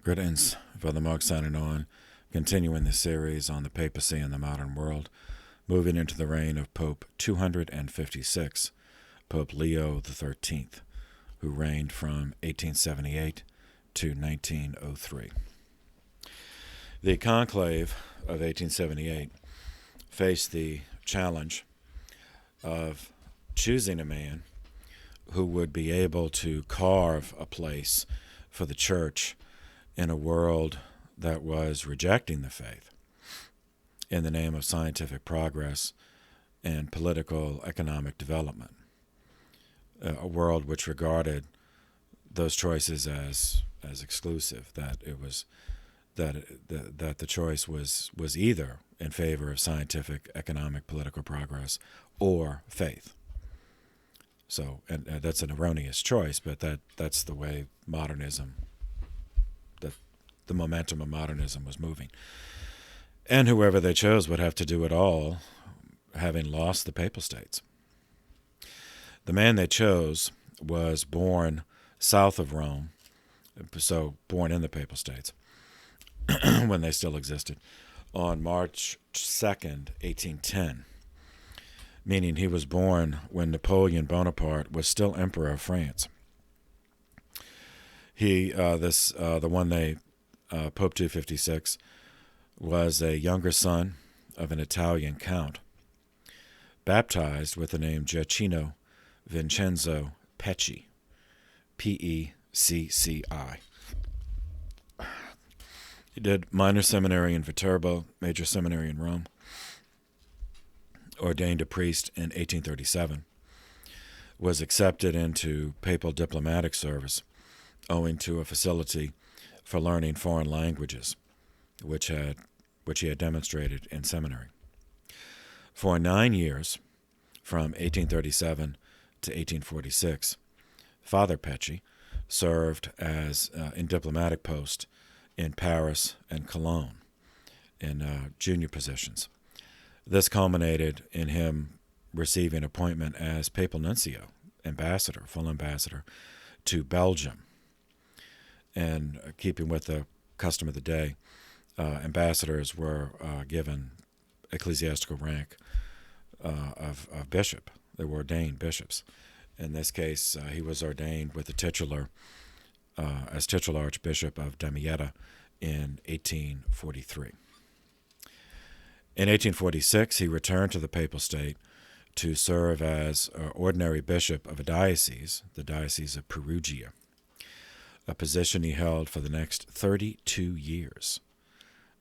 Greetings, Brother Mark signing on, continuing the series on the papacy in the modern world, moving into the reign of Pope 256, Pope Leo XIII, who reigned from 1878 to 1903. The conclave of 1878 faced the challenge of choosing a man who would be able to carve a place for the church in a world that was rejecting the faith in the name of scientific progress and political economic development, a world which regarded those choices as exclusive, that the choice was either in favor of scientific, economic, political progress or faith. So, and that's an erroneous choice, but that's the way modernism, the momentum of modernism was moving. And whoever they chose would have to do it all, having lost the papal states. The man they chose was born south of Rome, so born in the papal states, when they still existed, on March 2nd, 1810, meaning he was born when Napoleon Bonaparte was still Emperor of France. Pope 256, was a younger son of an Italian count, baptized with the name Giacinto Vincenzo Pecci, P-E-C-C-I. He did minor seminary in Viterbo, major seminary in Rome, ordained a priest in 1837, was accepted into papal diplomatic service owing to a facility for learning foreign languages, which he had demonstrated in seminary. For 9 years, from 1837 to 1846, Father Pecci served as in diplomatic post in Paris and Cologne in junior positions. This culminated in him receiving appointment as papal nuncio, ambassador, full ambassador, to Belgium. And keeping with the custom of the day, ambassadors were given ecclesiastical rank of bishop. They were ordained bishops. In this case, he was ordained with the titular as titular Archbishop of Damietta in 1843. In 1846, he returned to the papal state to serve as ordinary bishop of a diocese, the Diocese of Perugia, a position he held for the next 32 years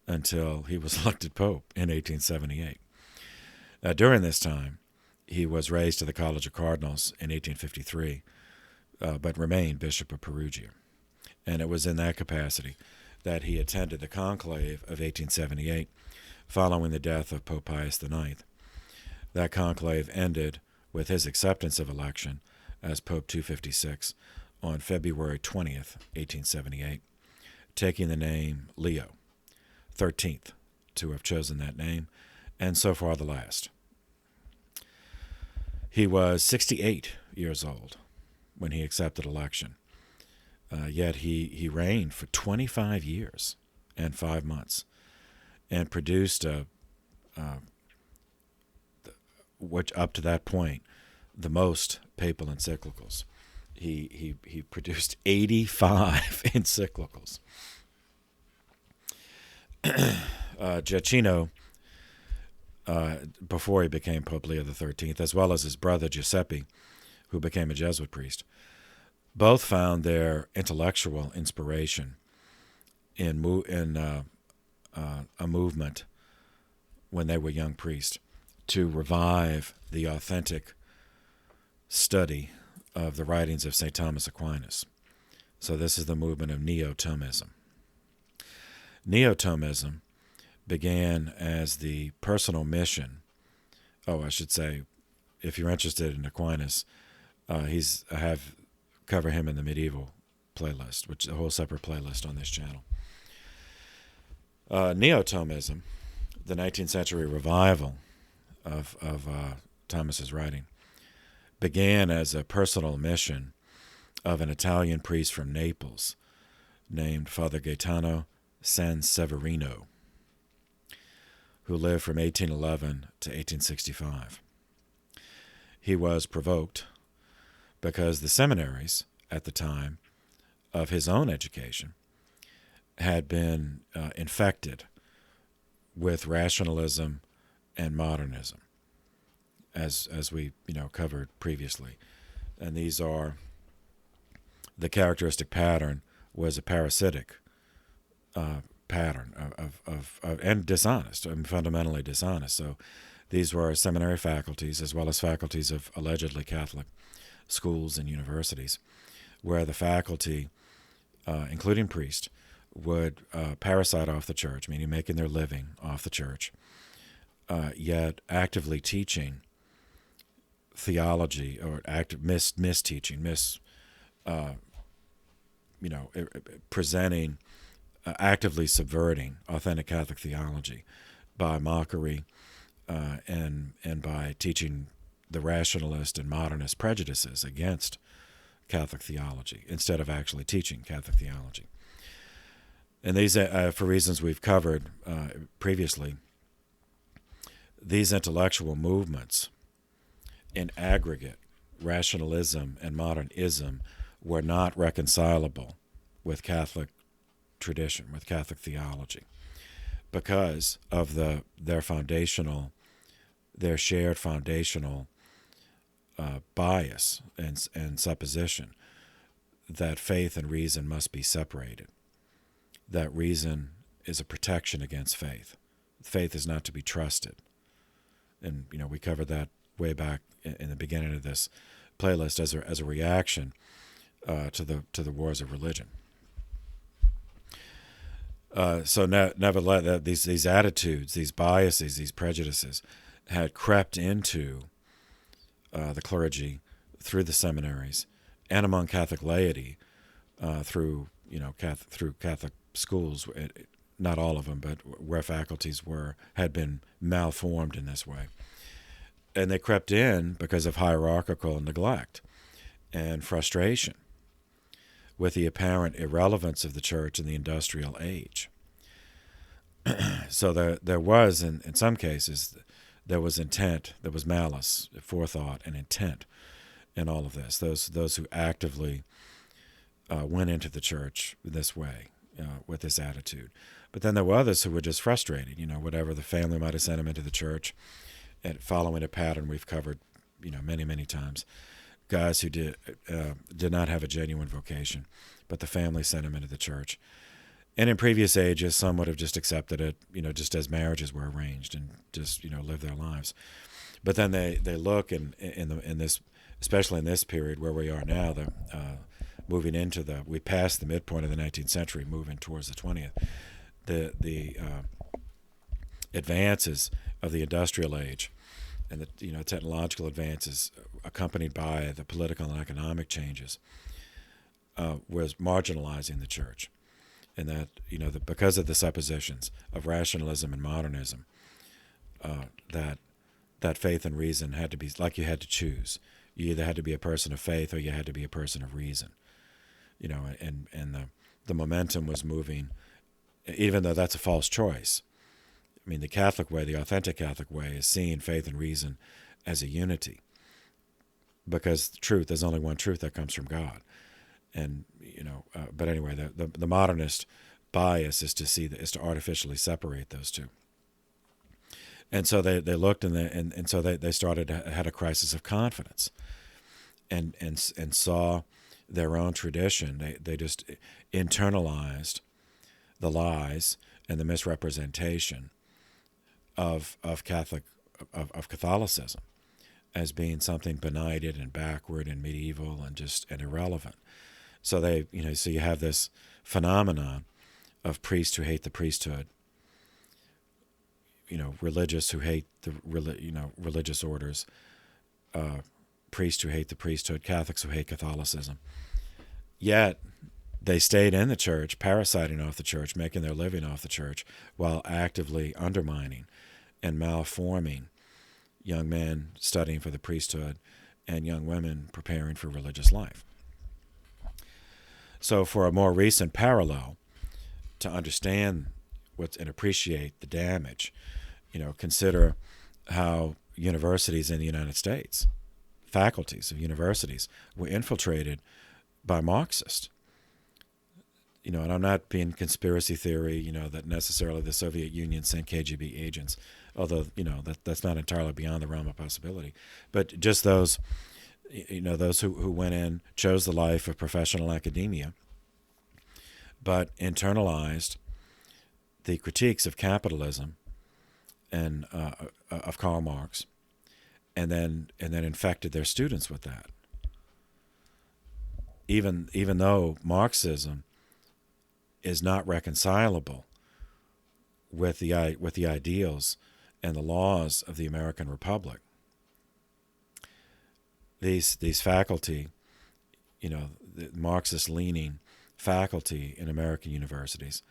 until he was elected pope in 1878. During this time, he was raised to the College of Cardinals in 1853, but remained Bishop of Perugia. And it was in that capacity that he attended the conclave of 1878 following the death of Pope Pius IX. That conclave ended with his acceptance of election as Pope 256 on February 20th, 1878, taking the name Leo, 13th to have chosen that name, and so far the last. He was 68 years old when he accepted election, yet he reigned for 25 years and 5 months and produced which up to that point, the most papal encyclicals. He produced 85 encyclicals. Giacinto, before he became Pope Leo XIII, as well as his brother Giuseppe, who became a Jesuit priest, both found their intellectual inspiration in a movement when they were young priests to revive the authentic study of the writings of St. Thomas Aquinas. So this is the movement of Neo-Tomism. Neo-Tomism began as the personal mission. I should say, if you're interested in Aquinas, I have cover him in the medieval playlist, which is a whole separate playlist on this channel. Neo-Tomism, the 19th century revival of Thomas's writing, began as a personal mission of an Italian priest from Naples named Father Gaetano Sanseverino, who lived from 1811 to 1865. He was provoked because the seminaries at the time of his own education had been infected with rationalism and modernism, as we covered previously. And these are, the characteristic pattern was a parasitic pattern of and dishonest, fundamentally dishonest. So these were seminary faculties as well as faculties of allegedly Catholic schools and universities, where the faculty, including priests, would parasite off the church, meaning making their living off the church, yet actively teaching theology or misteaching, presenting, actively subverting authentic Catholic theology by mockery and by teaching the rationalist and modernist prejudices against Catholic theology instead of actually teaching Catholic theology. And these, for reasons we've covered previously, these intellectual movements in aggregate, rationalism and modernism, were not reconcilable with Catholic tradition, with Catholic theology, because of their shared foundational bias and supposition that faith and reason must be separated, that reason is a protection against faith. Faith is not to be trusted. And we covered that way back in the beginning of this playlist as a reaction to the wars of religion. So nevertheless, these attitudes, these biases, these prejudices had crept into the clergy through the seminaries and among Catholic laity through Catholic schools. Not all of them, but where faculties had been malformed in this way. And they crept in because of hierarchical neglect and frustration with the apparent irrelevance of the church in the industrial age. So there was, in some cases, there was intent, there was malice, forethought, and intent in all of this. Those who actively went into the church this way, with this attitude. But then there were others who were just frustrated, whatever the family might have sent them into the church, and following a pattern we've covered, many, many times. Guys who did not have a genuine vocation, but the family sent them into the church. And in previous ages, some would have just accepted it, just as marriages were arranged and just, lived their lives. But then they look in this, especially in this period where we are now, moving into we passed the midpoint of the 19th century, moving towards the 20th. The advances of the industrial age and the technological advances accompanied by the political and economic changes was marginalizing the church. And that, because of the suppositions of rationalism and modernism, that faith and reason had to be, like you had to choose. You either had to be a person of faith or you had to be a person of reason. And the momentum was moving, even though that's a false choice. I mean, the Catholic way, the authentic Catholic way, is seeing faith and reason as a unity. Because there's only one truth that comes from God. And, but anyway, the modernist bias is to artificially separate those two. And so they looked and so they had a crisis of confidence and saw their own tradition. They just internalized the lies and the misrepresentation of Catholicism as being something benighted and backward and medieval and irrelevant. So so you have this phenomenon of priests who hate the priesthood, religious who hate the religious orders, priests who hate the priesthood, Catholics who hate Catholicism. Yet they stayed in the church, parasiting off the church, making their living off the church, while actively undermining and malforming young men studying for the priesthood and young women preparing for religious life. So for a more recent parallel, to understand and appreciate the damage, consider how universities in the United States, faculties of universities, were infiltrated by Marxists. And I'm not being conspiracy theory, that necessarily the Soviet Union sent KGB agents, although, that's not entirely beyond the realm of possibility. But just those, those who went in, chose the life of professional academia, but internalized the critiques of capitalism and of Karl Marx, and then infected their students with that. Even though Marxism is not reconcilable with the ideals and the laws of the American Republic, these faculty, the Marxist-leaning faculty in American universities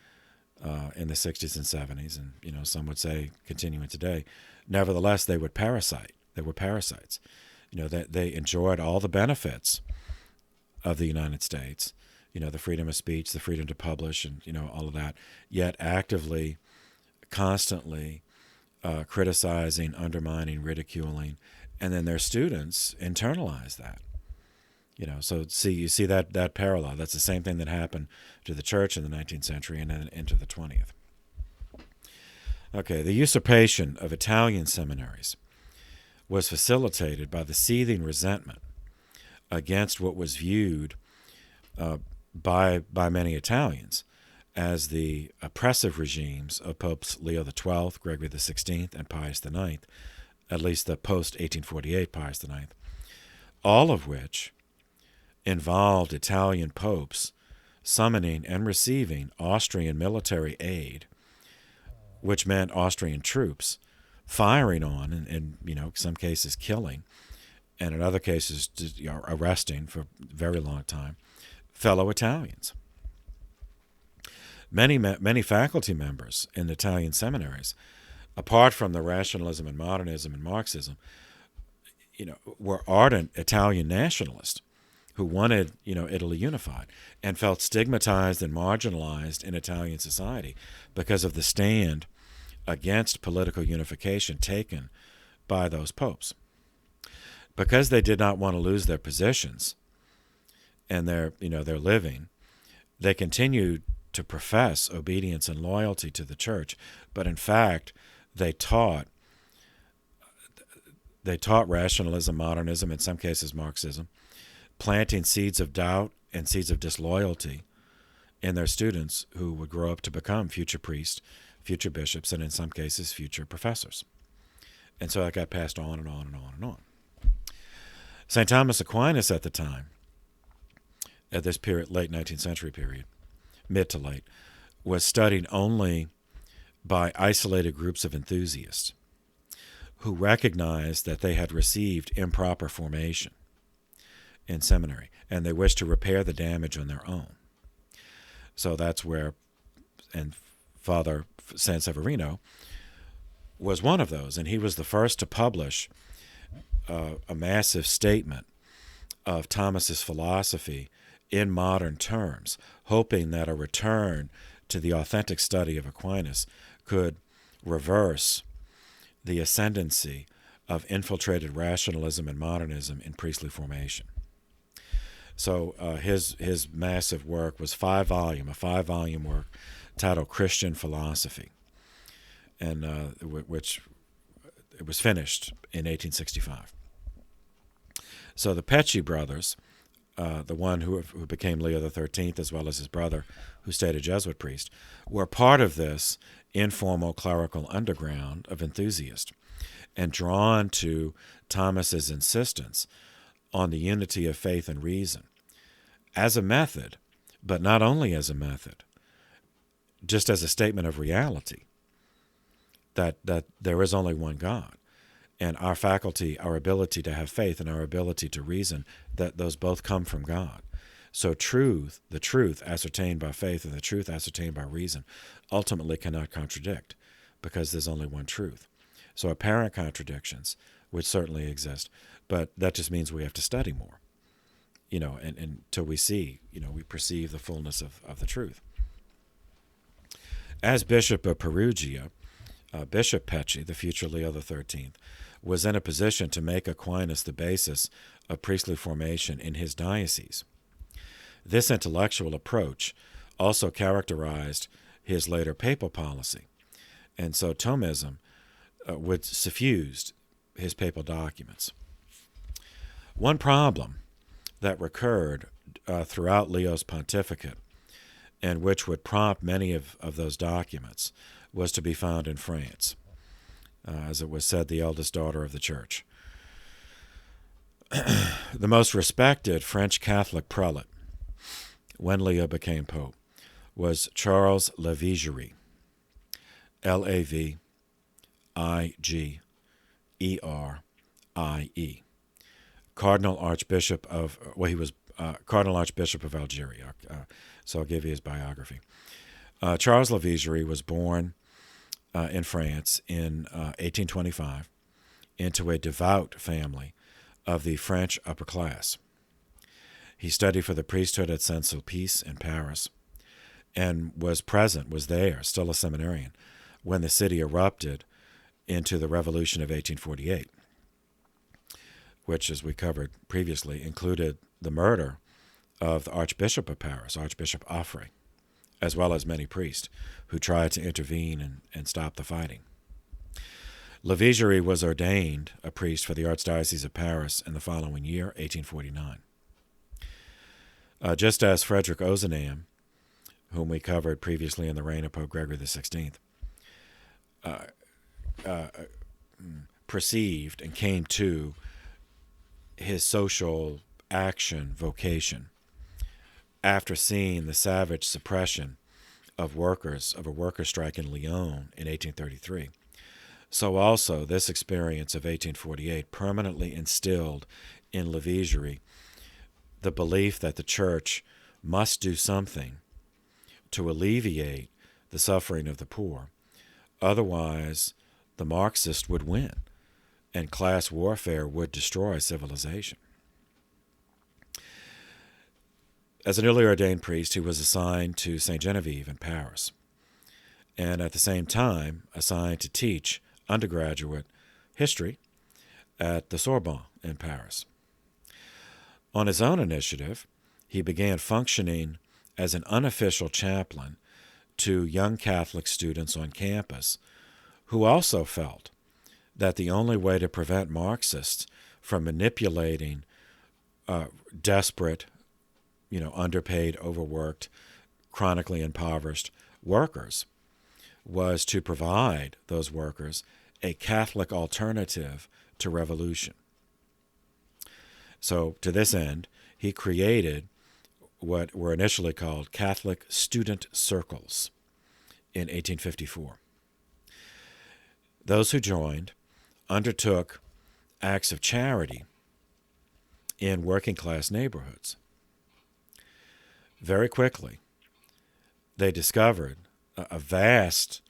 in the 60s and 70s, and some would say continuing today, nevertheless they would parasite. They were parasites. That they enjoyed all the benefits of the United States, the freedom of speech, the freedom to publish, and all of that, yet actively, constantly criticizing, undermining, ridiculing, and then their students internalize that. So you see that parallel. That's the same thing that happened to the church in the 19th century and then into the 20th. Okay, the usurpation of Italian seminaries was facilitated by the seething resentment against what was viewed by many Italians as the oppressive regimes of Popes Leo XII, Gregory XVI, and Pius IX, at least the post-1848 Pius IX, all of which involved Italian popes summoning and receiving Austrian military aid, which meant Austrian troops firing on and in some cases killing, and in other cases arresting for a very long time, fellow Italians. Many faculty members in Italian seminaries, apart from the rationalism and modernism and Marxism, were ardent Italian nationalists who wanted, Italy unified, and felt stigmatized and marginalized in Italian society because of the stand against political unification taken by those popes. Because they did not want to lose their positions and their living, they continued to profess obedience and loyalty to the church, but in fact, they taught rationalism, modernism, in some cases Marxism, planting seeds of doubt and seeds of disloyalty in their students who would grow up to become future priests, future bishops, and in some cases future professors. And so that got passed on and on and on and on. St. Thomas Aquinas at the time, at this period, late 19th century period, mid to late, was studied only by isolated groups of enthusiasts who recognized that they had received improper formation in seminary, and they wished to repair the damage on their own. So that's where, and Father Sanseverino was one of those, and he was the first to publish a massive statement of Thomas's philosophy in modern terms, hoping that a return to the authentic study of Aquinas could reverse the ascendancy of infiltrated rationalism and modernism in priestly formation. So his massive work was a five-volume work titled Christian Philosophy, and which it was finished in 1865. So the Pecci brothers, the one who became Leo XIII, as well as his brother, who stayed a Jesuit priest, were part of this informal clerical underground of enthusiasts, and drawn to Thomas's insistence on the unity of faith and reason as a method, but not only as a method, just as a statement of reality, that there is only one God. And our faculty, our ability to have faith, and our ability to reason, that those both come from God. So the truth ascertained by faith and the truth ascertained by reason ultimately cannot contradict, because there's only one truth. So apparent contradictions, which certainly exist, but that just means we have to study more. and until we see, we perceive the fullness of the truth. As Bishop of Perugia, Bishop Pecci, the future Leo XIII, was in a position to make Aquinas the basis of priestly formation in his diocese. This intellectual approach also characterized his later papal policy, and so Thomism would suffused his papal documents. One problem that recurred throughout Leo's pontificate, and which would prompt many of those documents, was to be found in France, as it was said, the eldest daughter of the Church. The most respected French Catholic prelate, when Leo became Pope, was Charles Levigeri, L-A-V-I-G-E-R-I-E, Cardinal Archbishop of, he was Cardinal Archbishop of Algeria, so I'll give you his biography. Charles Levigeri was born in France in 1825 into a devout family of the French upper class. He studied for the priesthood at Saint-Sulpice in Paris and was there, still a seminarian, when the city erupted into the Revolution of 1848, which, as we covered previously, included the murder of the Archbishop of Paris, Archbishop Offray, as well as many priests who tried to intervene and stop the fighting. Levigeri was ordained a priest for the Archdiocese of Paris in the following year, 1849. Just as Frederick Ozanam, whom we covered previously in the reign of Pope Gregory XVI, perceived and came to his social action vocation after seeing the savage suppression of workers, of a worker strike in Lyon in 1833. So also this experience of 1848 permanently instilled in Levigeri the belief that the Church must do something to alleviate the suffering of the poor. Otherwise, the Marxists would win, and class warfare would destroy civilization. As a newly ordained priest, he was assigned to St. Genevieve in Paris, and at the same time assigned to teach undergraduate history at the Sorbonne in Paris. On his own initiative, he began functioning as an unofficial chaplain to young Catholic students on campus who also felt that the only way to prevent Marxists from manipulating desperate, underpaid, overworked, chronically impoverished workers was to provide those workers a Catholic alternative to revolution. So to this end, he created what were initially called Catholic Student Circles in 1854. Those who joined undertook acts of charity in working-class neighborhoods. Very quickly, they discovered a vast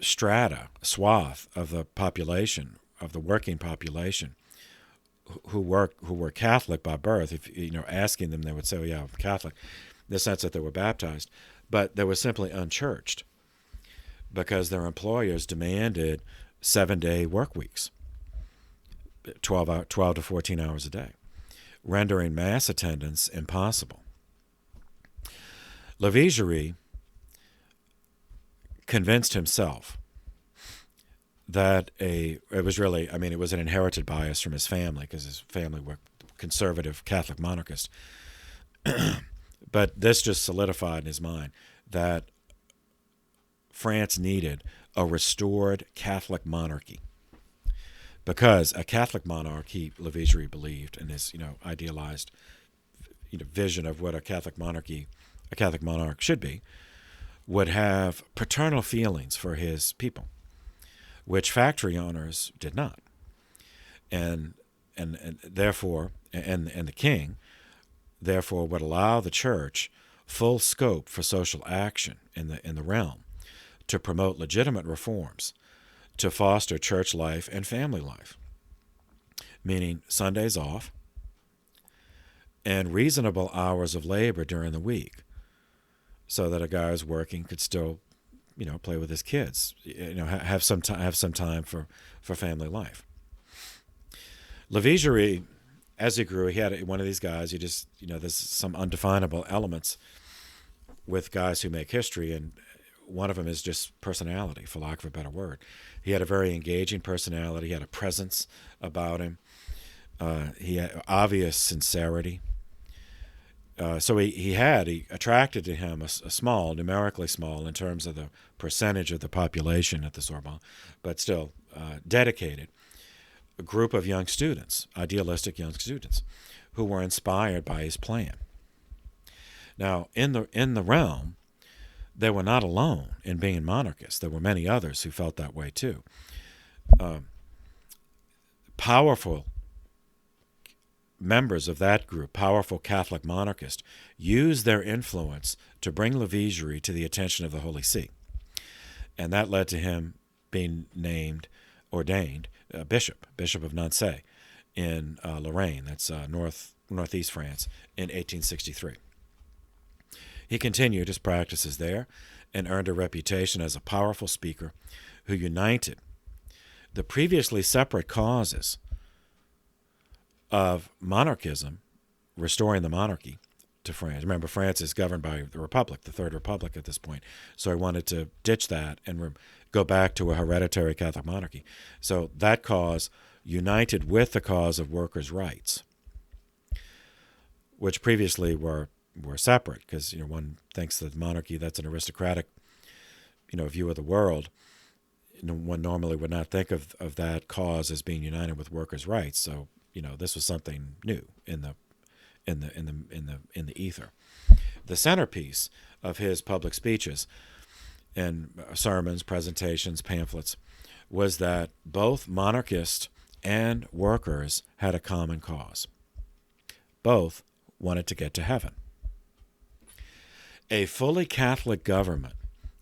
swath of the population, of the working population, who were Catholic by birth. If asking them, they would say, "Oh, yeah, I'm Catholic," in the sense that they were baptized, but they were simply unchurched because their employers demanded 7-day work weeks, 12 to 14 hours a day, rendering mass attendance impossible. Levigeri convinced himself that it was an inherited bias from his family, because his family were conservative Catholic monarchists. But this just solidified in his mind that France needed a restored Catholic monarchy, because a Catholic monarch, Levigeri believed in his idealized vision of what a Catholic monarch should be, would have paternal feelings for his people, which factory owners did not, and therefore the king therefore would allow the Church full scope for social action in the realm, to promote legitimate reforms, to foster church life and family life, meaning Sundays off, and reasonable hours of labor during the week, so that a guy who's working could still, play with his kids, have some time for family life. Levigeri, as he grew, he had one of these guys. There's some undefinable elements with guys who make history, and one of them is just personality, for lack of a better word. He had a very engaging personality. He had a presence about him. He had obvious sincerity. So he attracted to him a small, numerically small in terms of the percentage of the population at the Sorbonne, but still dedicated, a group of young students, idealistic young students, who were inspired by his plan. Now, in the realm, they were not alone in being monarchists. There were many others who felt that way too. Powerful members of that group, powerful Catholic monarchists, used their influence to bring Levigeri to the attention of the Holy See. And that led to him being ordained bishop of Nancy in Lorraine, that's northeast France, in 1863. He continued his practices there and earned a reputation as a powerful speaker who united the previously separate causes of monarchism, restoring the monarchy to France. Remember, France is governed by the Republic, the Third Republic at this point. So I wanted to ditch that and go back to a hereditary Catholic monarchy. So that cause united with the cause of workers' rights, which previously were separate, because one thinks that monarchy, that's an aristocratic view of the world. One normally would not think of that cause as being united with workers' rights. So this was something new in the ether. The centerpiece of his public speeches and sermons, presentations, pamphlets was that both monarchists and workers had a common cause. Both wanted to get to heaven. A fully Catholic government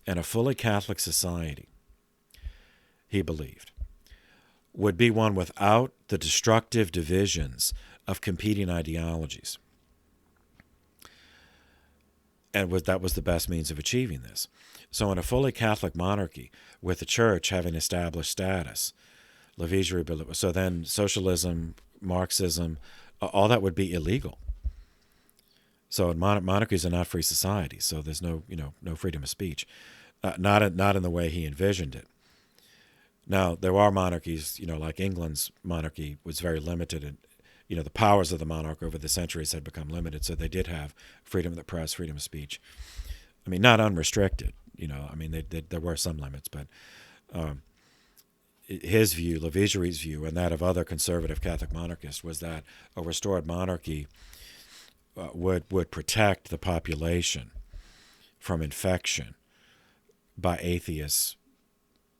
and a fully Catholic society, he believed, would be one without the destructive divisions of competing ideologies. And that was the best means of achieving this. So in a fully Catholic monarchy, with the church having established status, Levigeri, so then socialism, Marxism, all that would be illegal. So monarchies are not free societies, so there's no freedom of speech, not in the way he envisioned it. Now, there are monarchies, like England's monarchy was very limited, and the powers of the monarch over the centuries had become limited, so they did have freedom of the press, freedom of speech. I mean, not unrestricted, there were some limits, but his view, Levigeri's view, and that of other conservative Catholic monarchists was that a restored monarchy would protect the population from infection by atheists,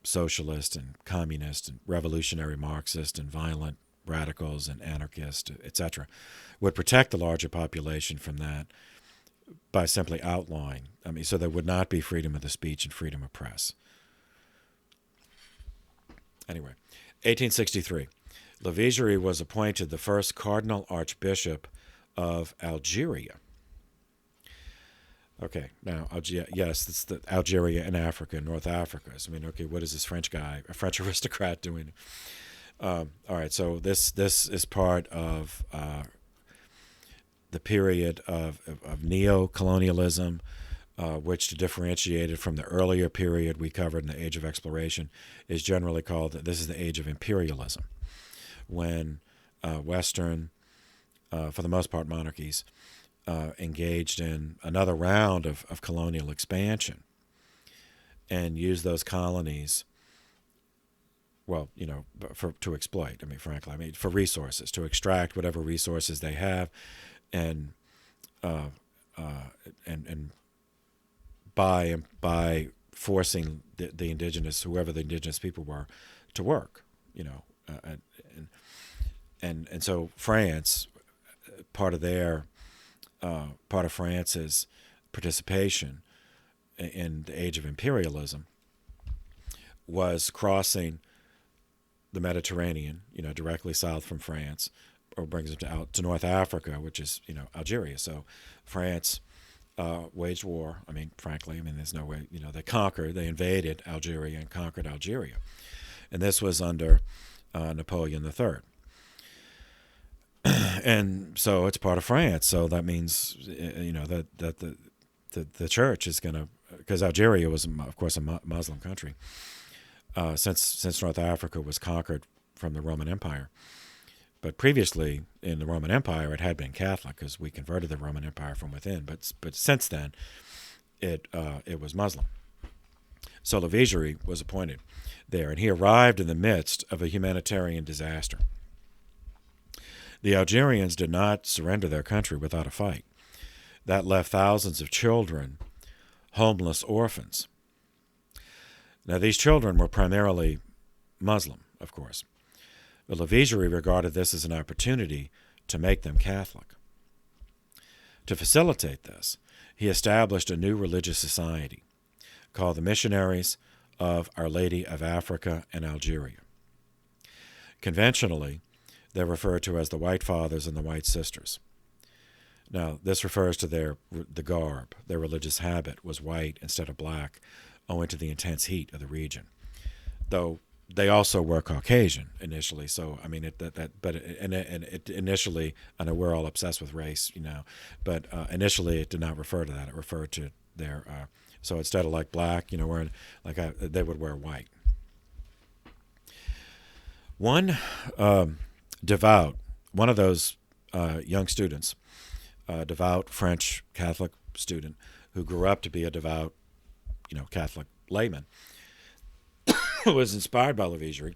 socialist and communist and revolutionary Marxist and violent radicals and anarchists, etc., would protect the larger population from that by simply outlawing. So there would not be freedom of the speech and freedom of press. Anyway, 1863, Levigeri was appointed the first Cardinal Archbishop of Algeria. Okay, now, yes, it's the Algeria in Africa, North Africa. So, what is this French guy, a French aristocrat, doing? All right, so this is part of the period of neo-colonialism, which, to differentiate it from the earlier period we covered in the Age of Exploration, is generally called, this is the Age of Imperialism, when Western, for the most part, monarchies engaged in another round of colonial expansion and used those colonies, to exploit. Frankly, for resources, to extract whatever resources they have, and by forcing the indigenous, whoever the indigenous people were, to work. And so France, part of France's participation in the Age of Imperialism was crossing the Mediterranean, directly south from France, brings them to North Africa, which is Algeria. So France waged war. I mean, frankly, there's no way. They invaded Algeria and conquered Algeria, and this was under Napoleon III. And so it's part of France. So that means that the church is going to, because Algeria was, of course, a Muslim country since North Africa was conquered from the Roman Empire. But previously in the Roman Empire, it had been Catholic because we converted the Roman Empire from within. But since then, it was Muslim. So Levigeri was appointed there, and he arrived in the midst of a humanitarian disaster. The Algerians did not surrender their country without a fight. That left thousands of children homeless orphans. Now, these children were primarily Muslim, of course. But Levigeri regarded this as an opportunity to make them Catholic. To facilitate this, he established a new religious society called the Missionaries of Our Lady of Africa and Algeria. Conventionally, they're referred to as the White Fathers and the White Sisters. Now, this refers to the garb. Their religious habit was white instead of black, owing to the intense heat of the region. Though they also were Caucasian initially, so initially, I know we're all obsessed with race, but initially it did not refer to that. It referred to their so instead of like black, wearing they would wear white. One one of those young students, devout French Catholic student who grew up to be a devout, Catholic layman, who was inspired by Levigeri,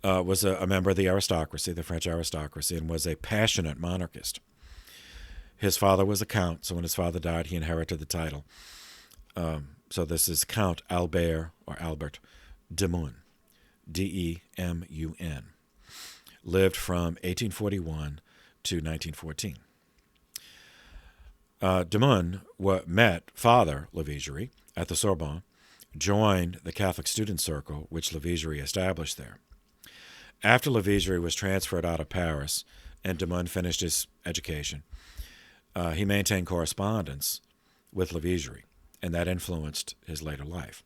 was a member of the aristocracy, the French aristocracy, and was a passionate monarchist. His father was a count, so when his father died, he inherited the title. So this is Count Albert Demun, D-E-M-U-N. Lived from 1841 to 1914. Demun met Father Levigeri at the Sorbonne, joined the Catholic student circle, which Levigeri established there. After Levigeri was transferred out of Paris and Demun finished his education, he maintained correspondence with Levigeri, and that influenced his later life.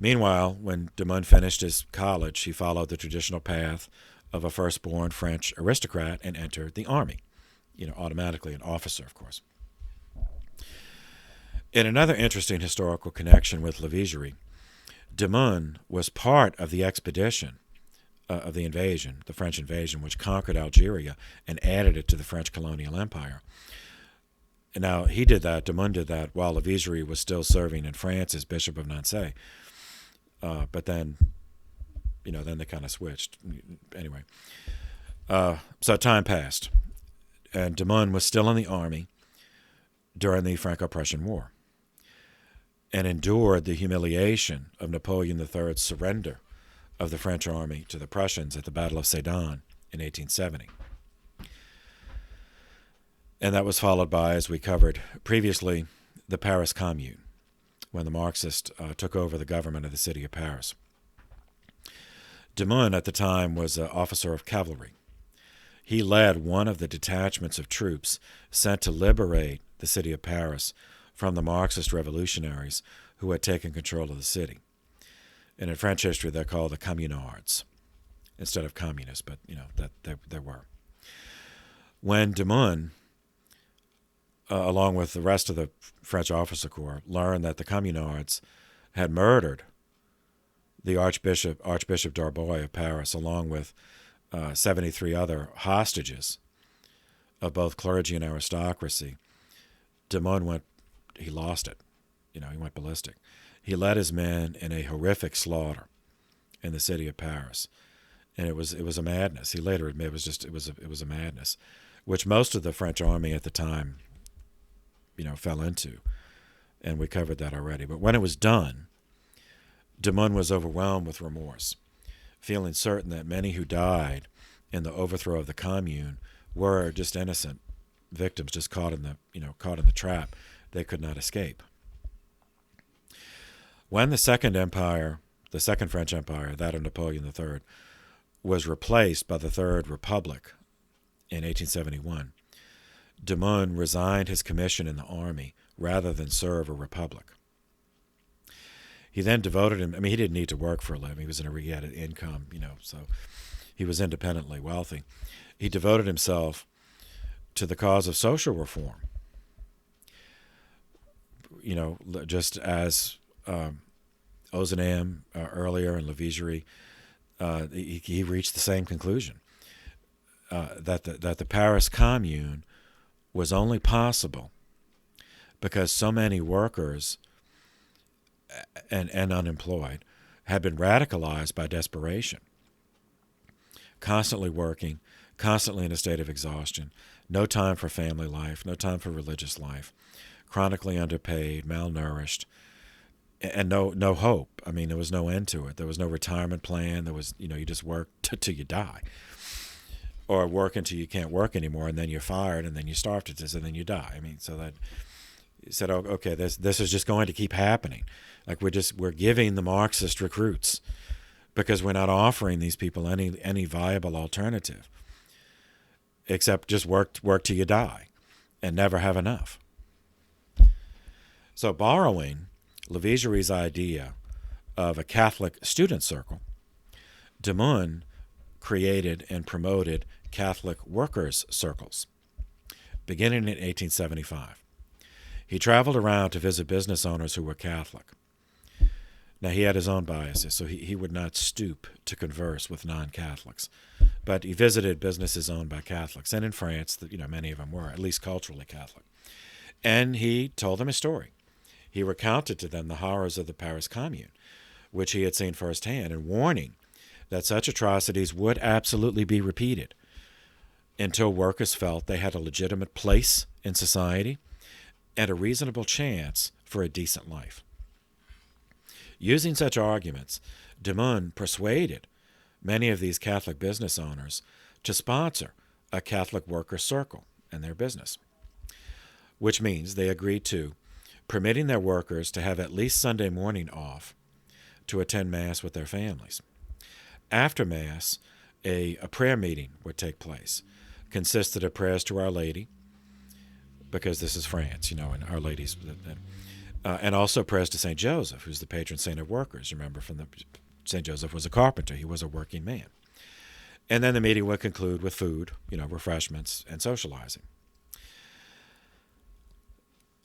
Meanwhile, when Demun finished his college, he followed the traditional path of a firstborn French aristocrat and entered the army, automatically an officer, of course. In another interesting historical connection with Levigeri, Demun was part of the expedition of the invasion, the French invasion, which conquered Algeria and added it to the French colonial empire. And now Demun did that while Levigeri was still serving in France as Bishop of Nancy. But then, then they kind of switched. Anyway, so time passed, and Demun was still in the army during the Franco-Prussian War and endured the humiliation of Napoleon III's surrender of the French army to the Prussians at the Battle of Sedan in 1870. And that was followed by, as we covered previously, the Paris Commune, when the Marxists took over the government of the city of Paris. Demun at the time was an officer of cavalry. He led one of the detachments of troops sent to liberate the city of Paris from the Marxist revolutionaries who had taken control of the city. And in French history, they're called the communards instead of communists, but that there were. When Demun, along with the rest of the French officer corps, learned that the communards had murdered the Archbishop Darboy of Paris, along with 73 other hostages of both clergy and aristocracy, Demun he lost it. He went ballistic. He led his men in a horrific slaughter in the city of Paris, and it was a madness. He later admitted it was a madness, which most of the French army at the time, fell into, and we covered that already. But when it was done, Demun was overwhelmed with remorse, feeling certain that many who died in the overthrow of the commune were just innocent victims, just caught in the trap. They could not escape. When the Second French Empire, that of Napoleon III, was replaced by the Third Republic in 1871, de Mun resigned his commission in the army rather than serve a republic. He then devoted him. I mean, he didn't need to work for a living. He was he had an income, so he was independently wealthy. He devoted himself to the cause of social reform. Just as Ozanam earlier and Levigeri, he reached the same conclusion, that the Paris Commune was only possible because so many workers and unemployed had been radicalized by desperation, constantly working, constantly in a state of exhaustion, no time for family life, no time for religious life, chronically underpaid, malnourished, and no hope. I mean, there was no end to it. There was no retirement plan. There was, you just work till you die, or work until you can't work anymore, and then you're fired, and then you starve to death, and then you die. I mean, so that he said, "Oh, okay, this is just going to keep happening. Like we're giving the Marxist recruits because we're not offering these people any viable alternative, except just work till you die, and never have enough." So, borrowing Levigeri's idea of a Catholic student circle, de Mun created and promoted Catholic workers' circles, beginning in 1875. He traveled around to visit business owners who were Catholic. Now, he had his own biases, so he would not stoop to converse with non-Catholics. But he visited businesses owned by Catholics, and in France, many of them were, at least culturally Catholic. And he told them his story. He recounted to them the horrors of the Paris Commune, which he had seen firsthand, and warning that such atrocities would absolutely be repeated until workers felt they had a legitimate place in society and a reasonable chance for a decent life. Using such arguments, de Mun persuaded many of these Catholic business owners to sponsor a Catholic worker circle in their business, which means they agreed to permitting their workers to have at least Sunday morning off to attend Mass with their families. After Mass, a prayer meeting would take place, consisted of prayers to Our Lady, because this is France, and Our Lady's, and also prayers to St. Joseph, who's the patron saint of workers. Remember, St. Joseph was a carpenter. He was a working man. And then the meeting would conclude with food, refreshments, and socializing.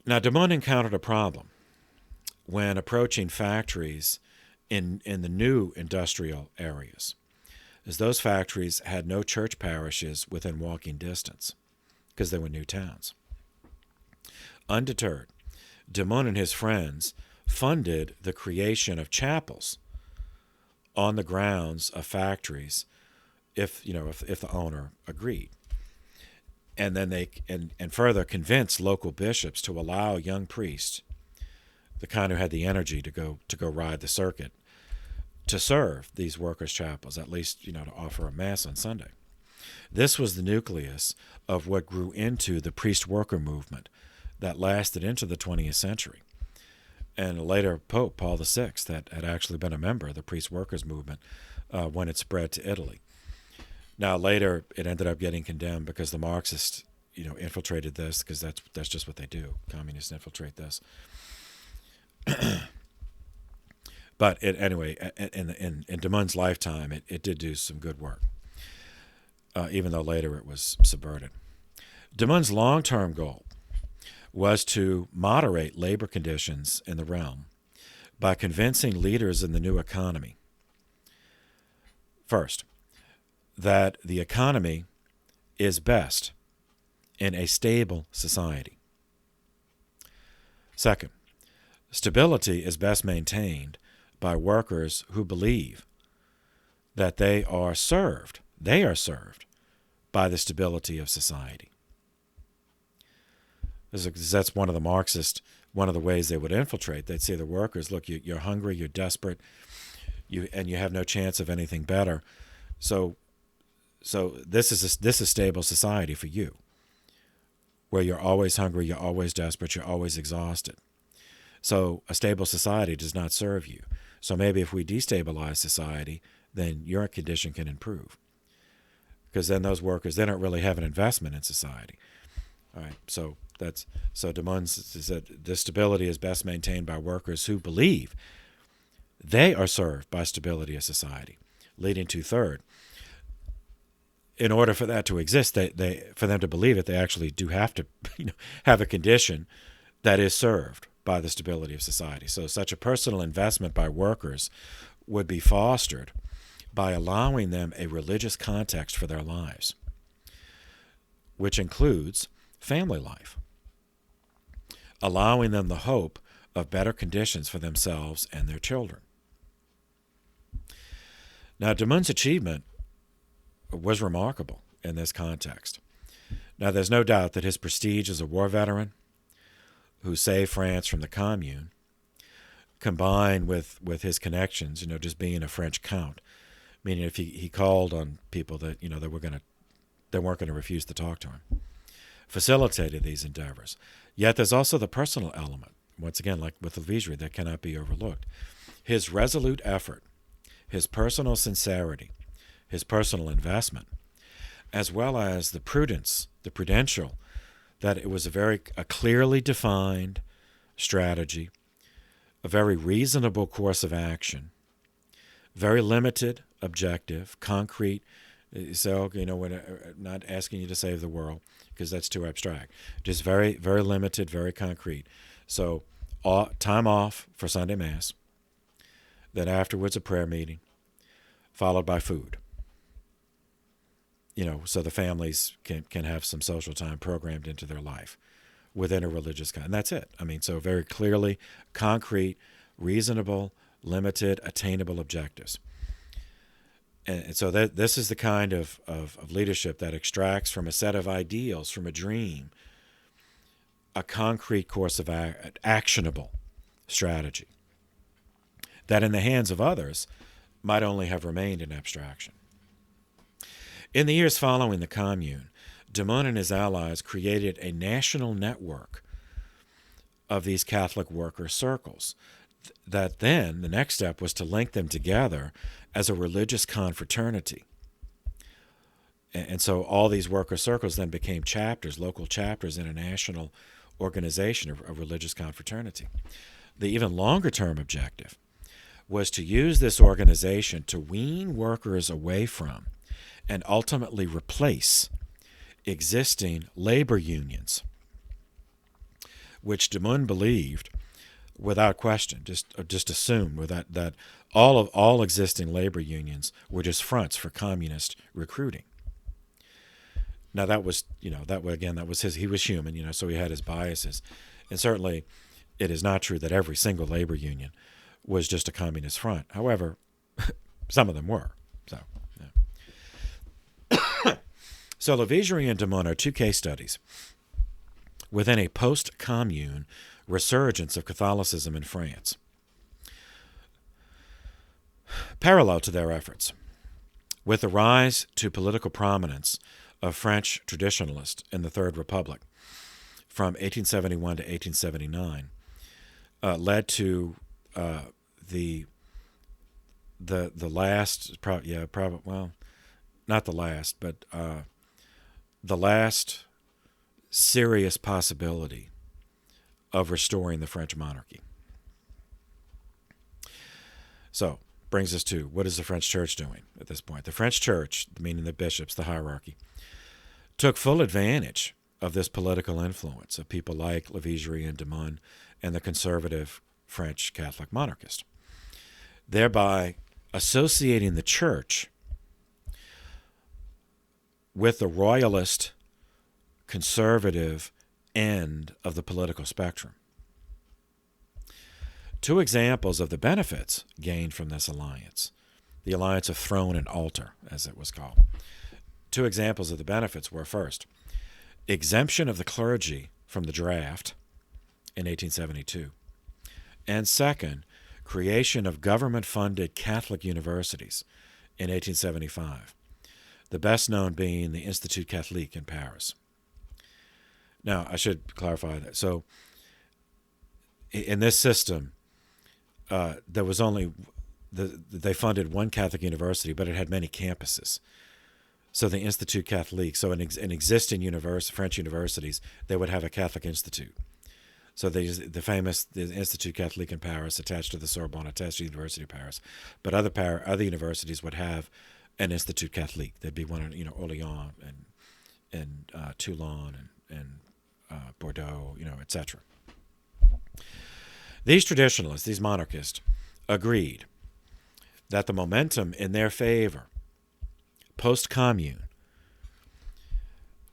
Now, de Mun encountered a problem when approaching factories in the new industrial areas, as those factories had no church parishes within walking distance because they were new towns. Undeterred, de Mun and his friends funded the creation of chapels on the grounds of factories if the owner agreed. And then they further convinced local bishops to allow young priests, the kind who had the energy to go ride the circuit, to serve these workers' chapels, at least to offer a Mass on Sunday. This was the nucleus of what grew into the priest-worker movement that lasted into the 20th century. And later Pope Paul VI had actually been a member of the priest-workers movement when it spread to Italy. Now, later, it ended up getting condemned because the Marxists, infiltrated this, because that's just what they do. Communists infiltrate this. But anyway, in de Mun's lifetime, it did do some good work, even though later it was subverted. De Mun's long-term goal was to moderate labor conditions in the realm by convincing leaders in the new economy, first, that the economy is best in a stable society. Second, stability is best maintained by workers who believe that they are served by the stability of society. That's one of the Marxists, one of the ways they would infiltrate. They'd say to the workers, look, you're hungry, you're desperate, and you have no chance of anything better. So this is stable society for you, where you're always hungry, you're always desperate, you're always exhausted. So a stable society does not serve you. So maybe if we destabilize society, then your condition can improve. Because then those workers, they don't really have an investment in society. All right, so De Mun said this stability is best maintained by workers who believe they are served by stability of society, leading to third. In order for that to exist, for them to believe it, they actually do have to have a condition that is served by the stability of society. So such a personal investment by workers would be fostered by allowing them a religious context for their lives, which includes family life, allowing them the hope of better conditions for themselves and their children. Now, De Mun's achievement was remarkable in this context. Now, there's no doubt that his prestige as a war veteran who saved France from the Commune, combined with his connections, just being a French count, meaning if he called on people that they weren't going to refuse to talk to him, facilitated these endeavors. Yet there's also the personal element, once again, like with Levigeri, that cannot be overlooked. His resolute effort, his personal sincerity, his personal investment, as well as the prudence, the prudential, that it was a clearly defined strategy, a very reasonable course of action, very limited, objective, concrete. So, we're not asking you to save the world because that's too abstract. Just very, very limited, very concrete. So, time off for Sunday Mass, then afterwards a prayer meeting, followed by food. So the families can have some social time programmed into their life within a religious and that's it. So very clearly concrete, reasonable, limited, attainable objectives. And so this is the kind of leadership that extracts from a set of ideals, from a dream, a concrete course of actionable strategy that in the hands of others might only have remained in abstraction. In the years following the Commune, De Mun and his allies created a national network of these Catholic worker circles that then, the next step was to link them together as a religious confraternity. And so all these worker circles then became chapters, local chapters in a national organization of religious confraternity. The even longer-term objective was to use this organization to wean workers away from and ultimately replace existing labor unions, which De Mun believed, without question, just assumed that all existing labor unions were just fronts for communist recruiting. Now that was he was human, so he had his biases, and certainly it is not true that every single labor union was just a communist front. However, some of them were. So, yeah. So Levigeri and De Mun are two case studies within a post-commune resurgence of Catholicism in France. Parallel to their efforts, with the rise to political prominence of French traditionalists in the Third Republic from 1871 to 1879, led to the last, not the last, but the last serious possibility of restoring the French monarchy. So, brings us to, what is the French church doing at this point? The French church, meaning the bishops, the hierarchy, took full advantage of this political influence of people like Levigeri and De Mun and the conservative French Catholic monarchist, thereby associating the church with the royalist, conservative end of the political spectrum. Two examples of the benefits gained from this alliance, the alliance of throne and altar, as it was called. Two examples of the benefits were, first, exemption of the clergy from the draft in 1872, and second, creation of government-funded Catholic universities in 1875, the best known being the Institut Catholique in Paris. Now, I should clarify that. So, in this system, there was only they funded one Catholic university, but it had many campuses. So the Institut Catholique, so in existing French universities, they would have a Catholic institute. So the Institut Catholique in Paris, attached to the Sorbonne, attached to the University of Paris, but other universities would have an Institut Catholique. There'd be one in Orléans and Toulon and Bordeaux, etc. These traditionalists, these monarchists, agreed that the momentum in their favor post-commune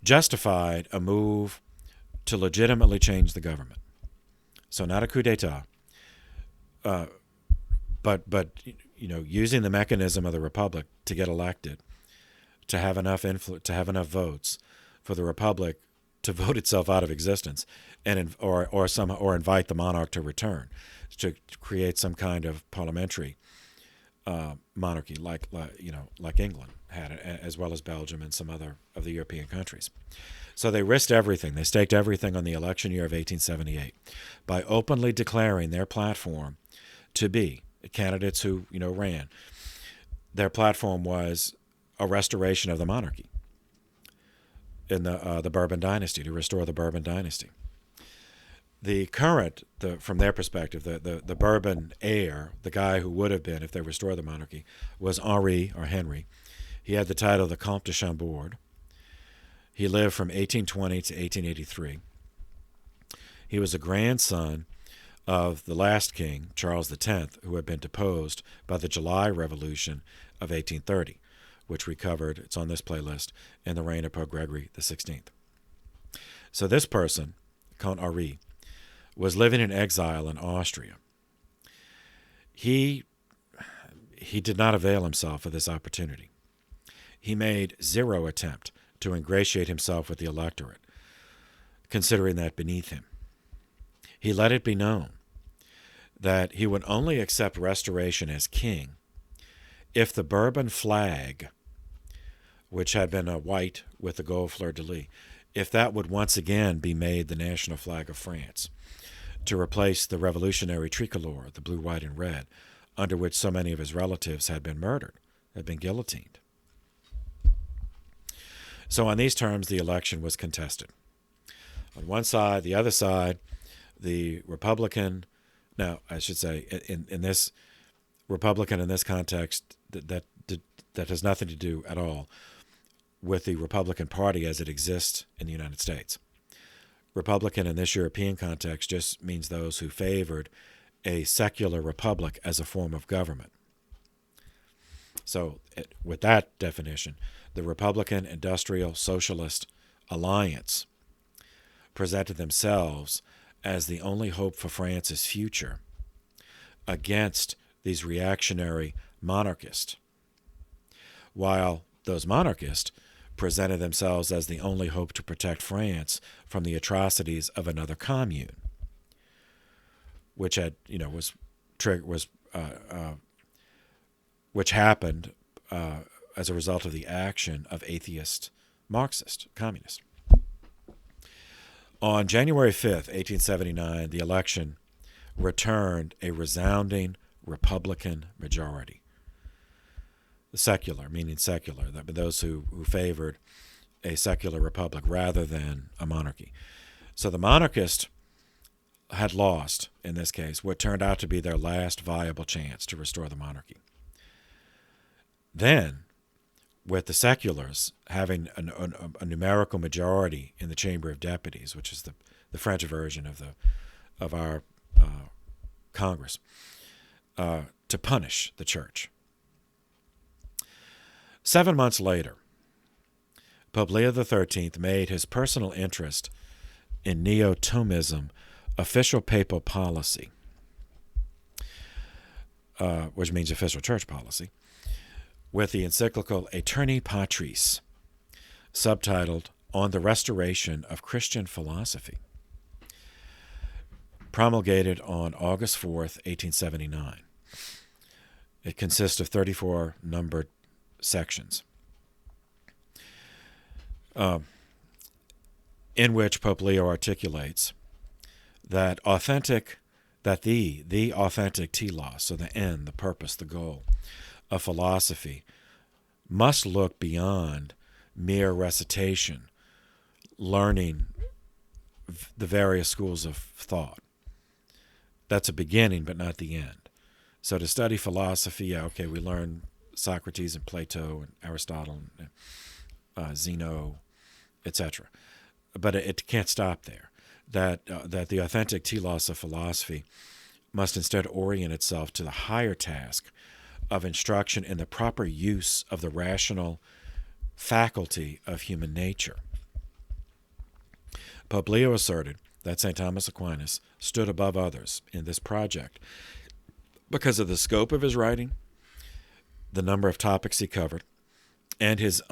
justified a move to legitimately change the government. So not a coup d'etat, but using the mechanism of the republic to get elected, to have enough votes for the republic to vote itself out of existence, or invite the monarch to return, to create some kind of parliamentary monarchy, like England had, as well as Belgium and some other of the European countries. So they risked everything. They staked everything on the election year of 1878 by openly declaring their platform to be candidates who ran. Their platform was a restoration of the monarchy in the Bourbon dynasty, to restore the Bourbon dynasty. The current, from their perspective, the Bourbon heir, the guy who would have been if they restored the monarchy, was Henry. He had the title of the Comte de Chambord. He lived from 1820 to 1883. He was a grandson of the last king, Charles X, who had been deposed by the July Revolution of 1830, which we covered, it's on this playlist, in the reign of Pope Gregory XVI. So this person, Count Henri, was living in exile in Austria. He did not avail himself of this opportunity. He made zero attempt to ingratiate himself with the electorate, considering that beneath him. He let it be known that he would only accept restoration as king if the Bourbon flag, which had been a white with a gold fleur-de-lis, if that would once again be made the national flag of France, to replace the revolutionary tricolor, the blue, white, and red, under which so many of his relatives had been murdered, had been guillotined. So on these terms, the election was contested. On one side, the other side, the Republican, now I should say, in this Republican in this context, that has nothing to do at all with the Republican Party as it exists in the United States. Republican in this European context just means those who favored a secular republic as a form of government. So with that definition, the Republican Industrial Socialist Alliance presented themselves as the only hope for France's future against these reactionary monarchists, while those monarchists presented themselves as the only hope to protect France from the atrocities of another commune, which had, which happened as a result of the action of atheist Marxist communists. On January 5th, 1879, the election returned a resounding Republican majority. Secular, meaning secular, those who favored a secular republic rather than a monarchy. So the monarchists had lost, in this case, what turned out to be their last viable chance to restore the monarchy. Then, with the seculars having a numerical majority in the Chamber of Deputies, which is the French version of our Congress, to punish the church. 7 months later, Pope Leo XIII made his personal interest in Neo-Tomism official papal policy, which means official church policy, with the encyclical Aeterni Patris, subtitled On the Restoration of Christian Philosophy, promulgated on August 4th, 1879. It consists of 34 numbered sections, in which Pope Leo articulates that authentic that the authentic telos, so the end, the purpose, the goal of philosophy, must look beyond mere recitation, learning the various schools of thought. That's a beginning, but not the end. So to study philosophy, yeah, okay, we learn Socrates and Plato and Aristotle and Zeno, etc. But it can't stop there. That the authentic telos of philosophy must instead orient itself to the higher task of instruction in the proper use of the rational faculty of human nature. Pope Leo asserted that St. Thomas Aquinas stood above others in this project because of the scope of his writing, the number of topics he covered, and his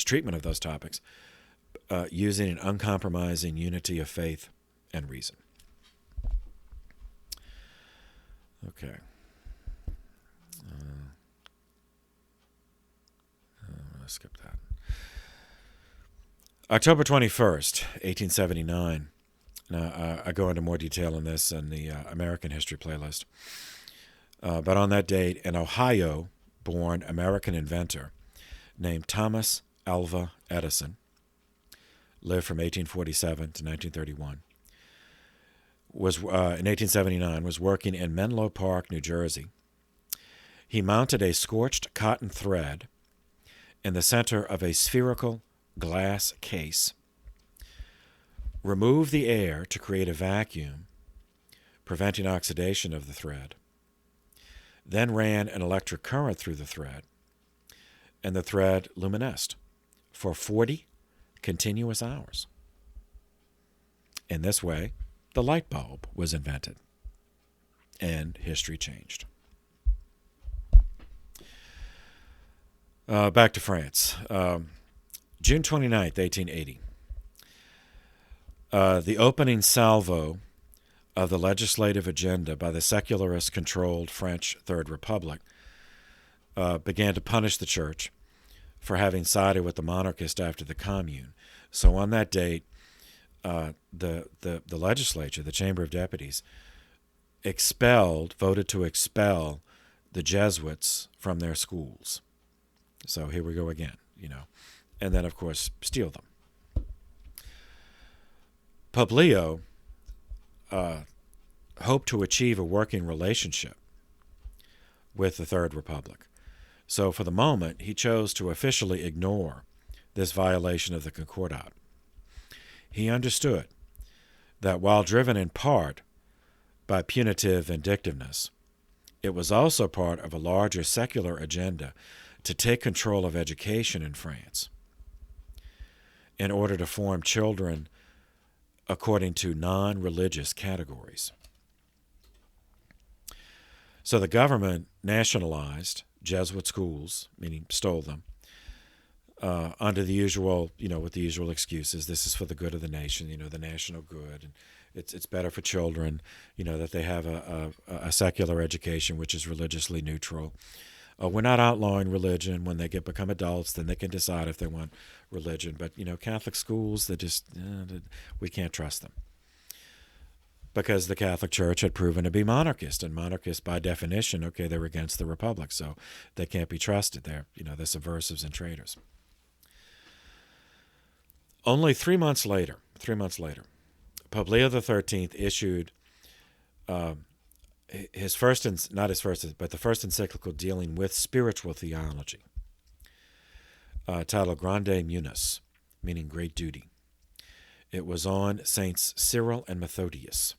treatment of those topics using an uncompromising unity of faith and reason. Okay. I'm going to skip that. October 21st, 1879. Now, I go into more detail on this in the American History playlist. But on that date, an Ohio-born American inventor named Thomas Alva Edison lived from 1847 to 1931. In 1879, was working in Menlo Park, New Jersey. He mounted a scorched cotton thread in the center of a spherical glass case, removed the air to create a vacuum, preventing oxidation of the thread, then ran an electric current through the thread, and the thread luminesced for 40 continuous hours. In this way, the light bulb was invented, and history changed. Back to France. June 29th, 1880. The opening salvo of the legislative agenda by the secularist-controlled French Third Republic began to punish the church for having sided with the monarchist after the Commune. So on that date, the legislature, the Chamber of Deputies, voted to expel the Jesuits from their schools. So here we go again, and then, of course, steal them. Pope Leo hoped to achieve a working relationship with the Third Republic. So for the moment, he chose to officially ignore this violation of the Concordat. He understood that while driven in part by punitive vindictiveness, it was also part of a larger secular agenda to take control of education in France in order to form children according to non-religious categories. So the government nationalized Jesuit schools, meaning stole them, under the usual, with the usual excuses. This is for the good of the nation, the national good, and it's better for children, that they have a secular education which is religiously neutral. We're not outlawing religion. When they become adults, then they can decide if they want religion. But Catholic schools, we can't trust them because the Catholic Church had proven to be monarchist, and monarchists, by definition, they're against the Republic, so they can't be trusted. They're subversives and traitors. Only 3 months later, Pope Leo XIII issued the first encyclical dealing with spiritual theology, titled Grande Munus, meaning great duty. It was on Saints Cyril and Methodius,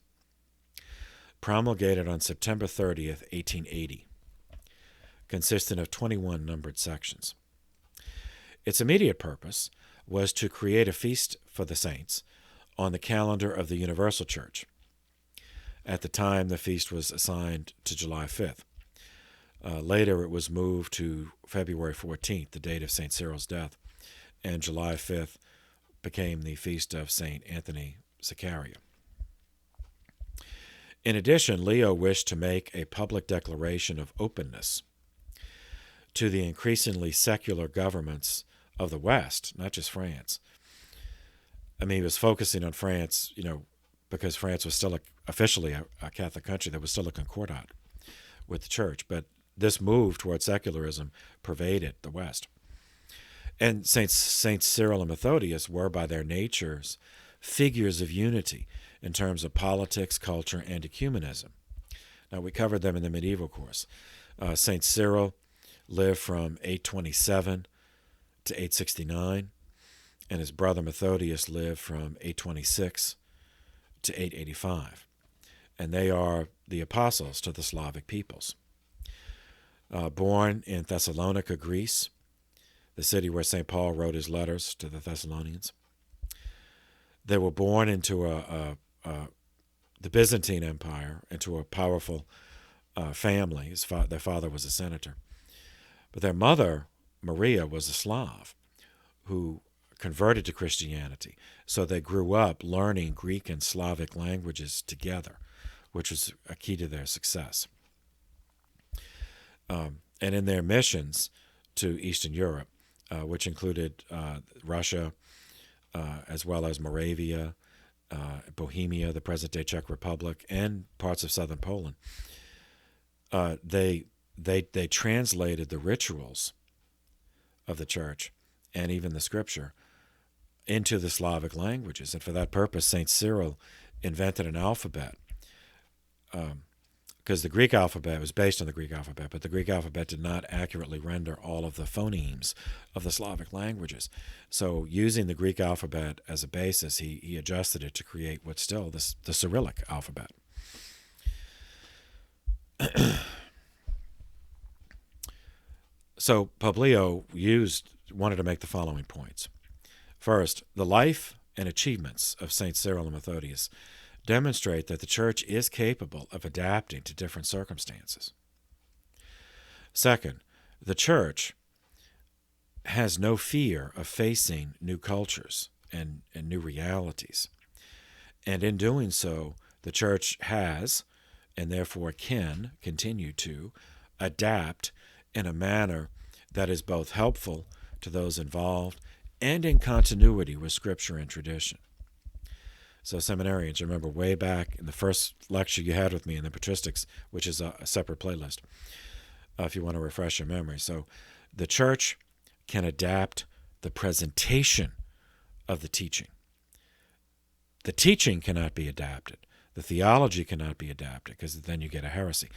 promulgated on September 30th, 1880, consisting of 21 numbered sections. Its immediate purpose was to create a feast for the saints on the calendar of the Universal Church. At the time, the feast was assigned to July 5th. Later, it was moved to February 14th, the date of St. Cyril's death, and July 5th became the feast of St. Anthony Sicaria. In addition, Leo wished to make a public declaration of openness to the increasingly secular governments of the West, not just France. I mean, he was focusing on France, because France was still officially a Catholic country. There was still a concordat with the church, but this move toward secularism pervaded the West. And Saints Cyril and Methodius were, by their natures, figures of unity in terms of politics, culture, and ecumenism. Now, we covered them in the medieval course. Saint Cyril lived from 827 to 869, and his brother Methodius lived from 826 to 885. And they are the apostles to the Slavic peoples. Born in Thessalonica, Greece, the city where St. Paul wrote his letters to the Thessalonians. They were born into the Byzantine Empire, into a powerful family. Their father was a senator. But their mother, Maria, was a Slav who converted to Christianity. So they grew up learning Greek and Slavic languages together, which was a key to their success. And in their missions to Eastern Europe, which included Russia, as well as Moravia, Bohemia, the present-day Czech Republic, and parts of southern Poland, they translated the rituals of the church and even the scripture into the Slavic languages. And for that purpose, St. Cyril invented an alphabet, because the Greek alphabet was based on the Greek alphabet, but the Greek alphabet did not accurately render all of the phonemes of the Slavic languages. So using the Greek alphabet as a basis, he adjusted it to create what's still the Cyrillic alphabet. So Pope Leo wanted to make the following points. First, the life and achievements of St. Cyril and Methodius demonstrate that the church is capable of adapting to different circumstances. Second, the church has no fear of facing new cultures and new realities. And in doing so, the church has, and therefore can, continue to adapt in a manner that is both helpful to those involved and in continuity with Scripture and tradition. So seminarians, remember way back in the first lecture you had with me in the patristics, which is a separate playlist, if you want to refresh your memory. So the church can adapt the presentation of the teaching. The teaching cannot be adapted. The theology cannot be adapted, because then you get a heresy.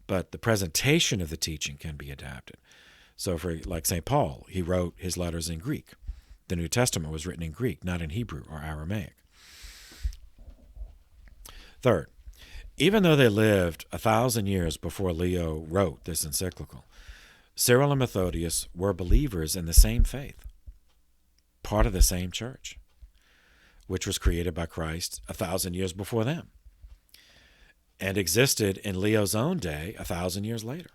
But the presentation of the teaching can be adapted. So like St. Paul, he wrote his letters in Greek. The New Testament was written in Greek, not in Hebrew or Aramaic. Third, even though they lived 1,000 years before Leo wrote this encyclical, Cyril and Methodius were believers in the same faith, part of the same church, which was created by Christ 1,000 years before them, and existed in Leo's own day 1,000 years later.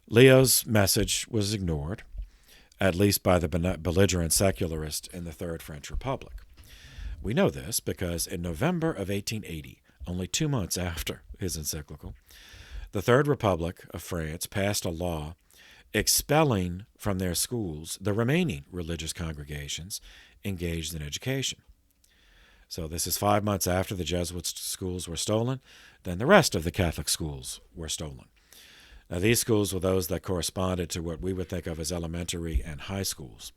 Leo's message was ignored, at least by the belligerent secularists in the Third French Republic. We know this because in November of 1880, only 2 months after his encyclical, the Third Republic of France passed a law expelling from their schools the remaining religious congregations engaged in education. So this is 5 months after the Jesuit schools were stolen. Then the rest of the Catholic schools were stolen. Now, these schools were those that corresponded to what we would think of as elementary and high schools.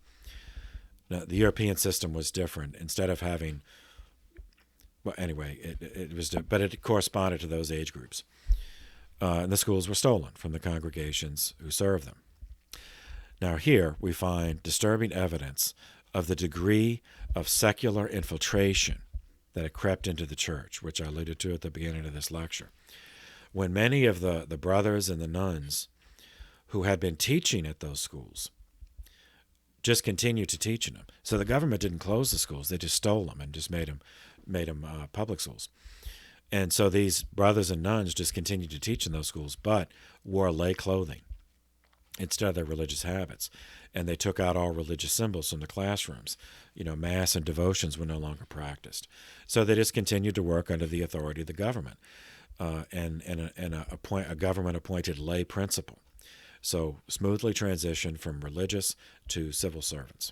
Now, the European system was different. Instead of having, well, anyway, it corresponded to those age groups. And the schools were stolen from the congregations who served them. Now, here we find disturbing evidence of the degree of secular infiltration that had crept into the church, which I alluded to at the beginning of this lecture. When many of the brothers and the nuns who had been teaching at those schools just continued to teach in them. So the government didn't close the schools. They just stole them and just made them public schools. And so these brothers and nuns just continued to teach in those schools, but wore lay clothing instead of their religious habits. And they took out all religious symbols from the classrooms. Mass and devotions were no longer practiced. So they just continued to work under the authority of the government. And a government-appointed lay principal. So smoothly transitioned from religious to civil servants.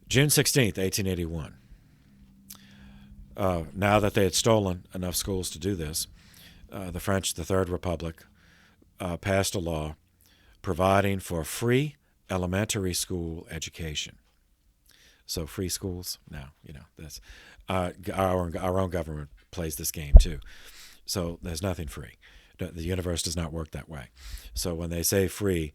June 16th, 1881. Now that they had stolen enough schools to do this, the French, the Third Republic, passed a law providing for free elementary school education. So free schools? Now, that's our own government plays this game too. So there's nothing free. The universe does not work that way. So when they say free,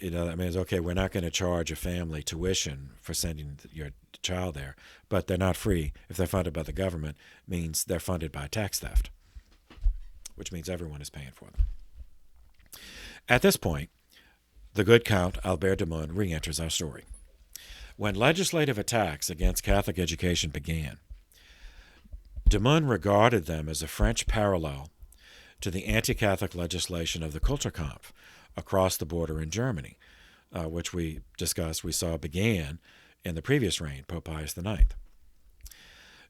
that means, okay, we're not going to charge a family tuition for sending your child there, but they're not free. If they're funded by the government, means they're funded by tax theft, which means everyone is paying for them. At this point, the good Count Albert de Mun re-enters our story. When legislative attacks against Catholic education began, de Mun regarded them as a French parallel to the anti-Catholic legislation of the Kulturkampf across the border in Germany, which we saw began in the previous reign, Pope Pius IX.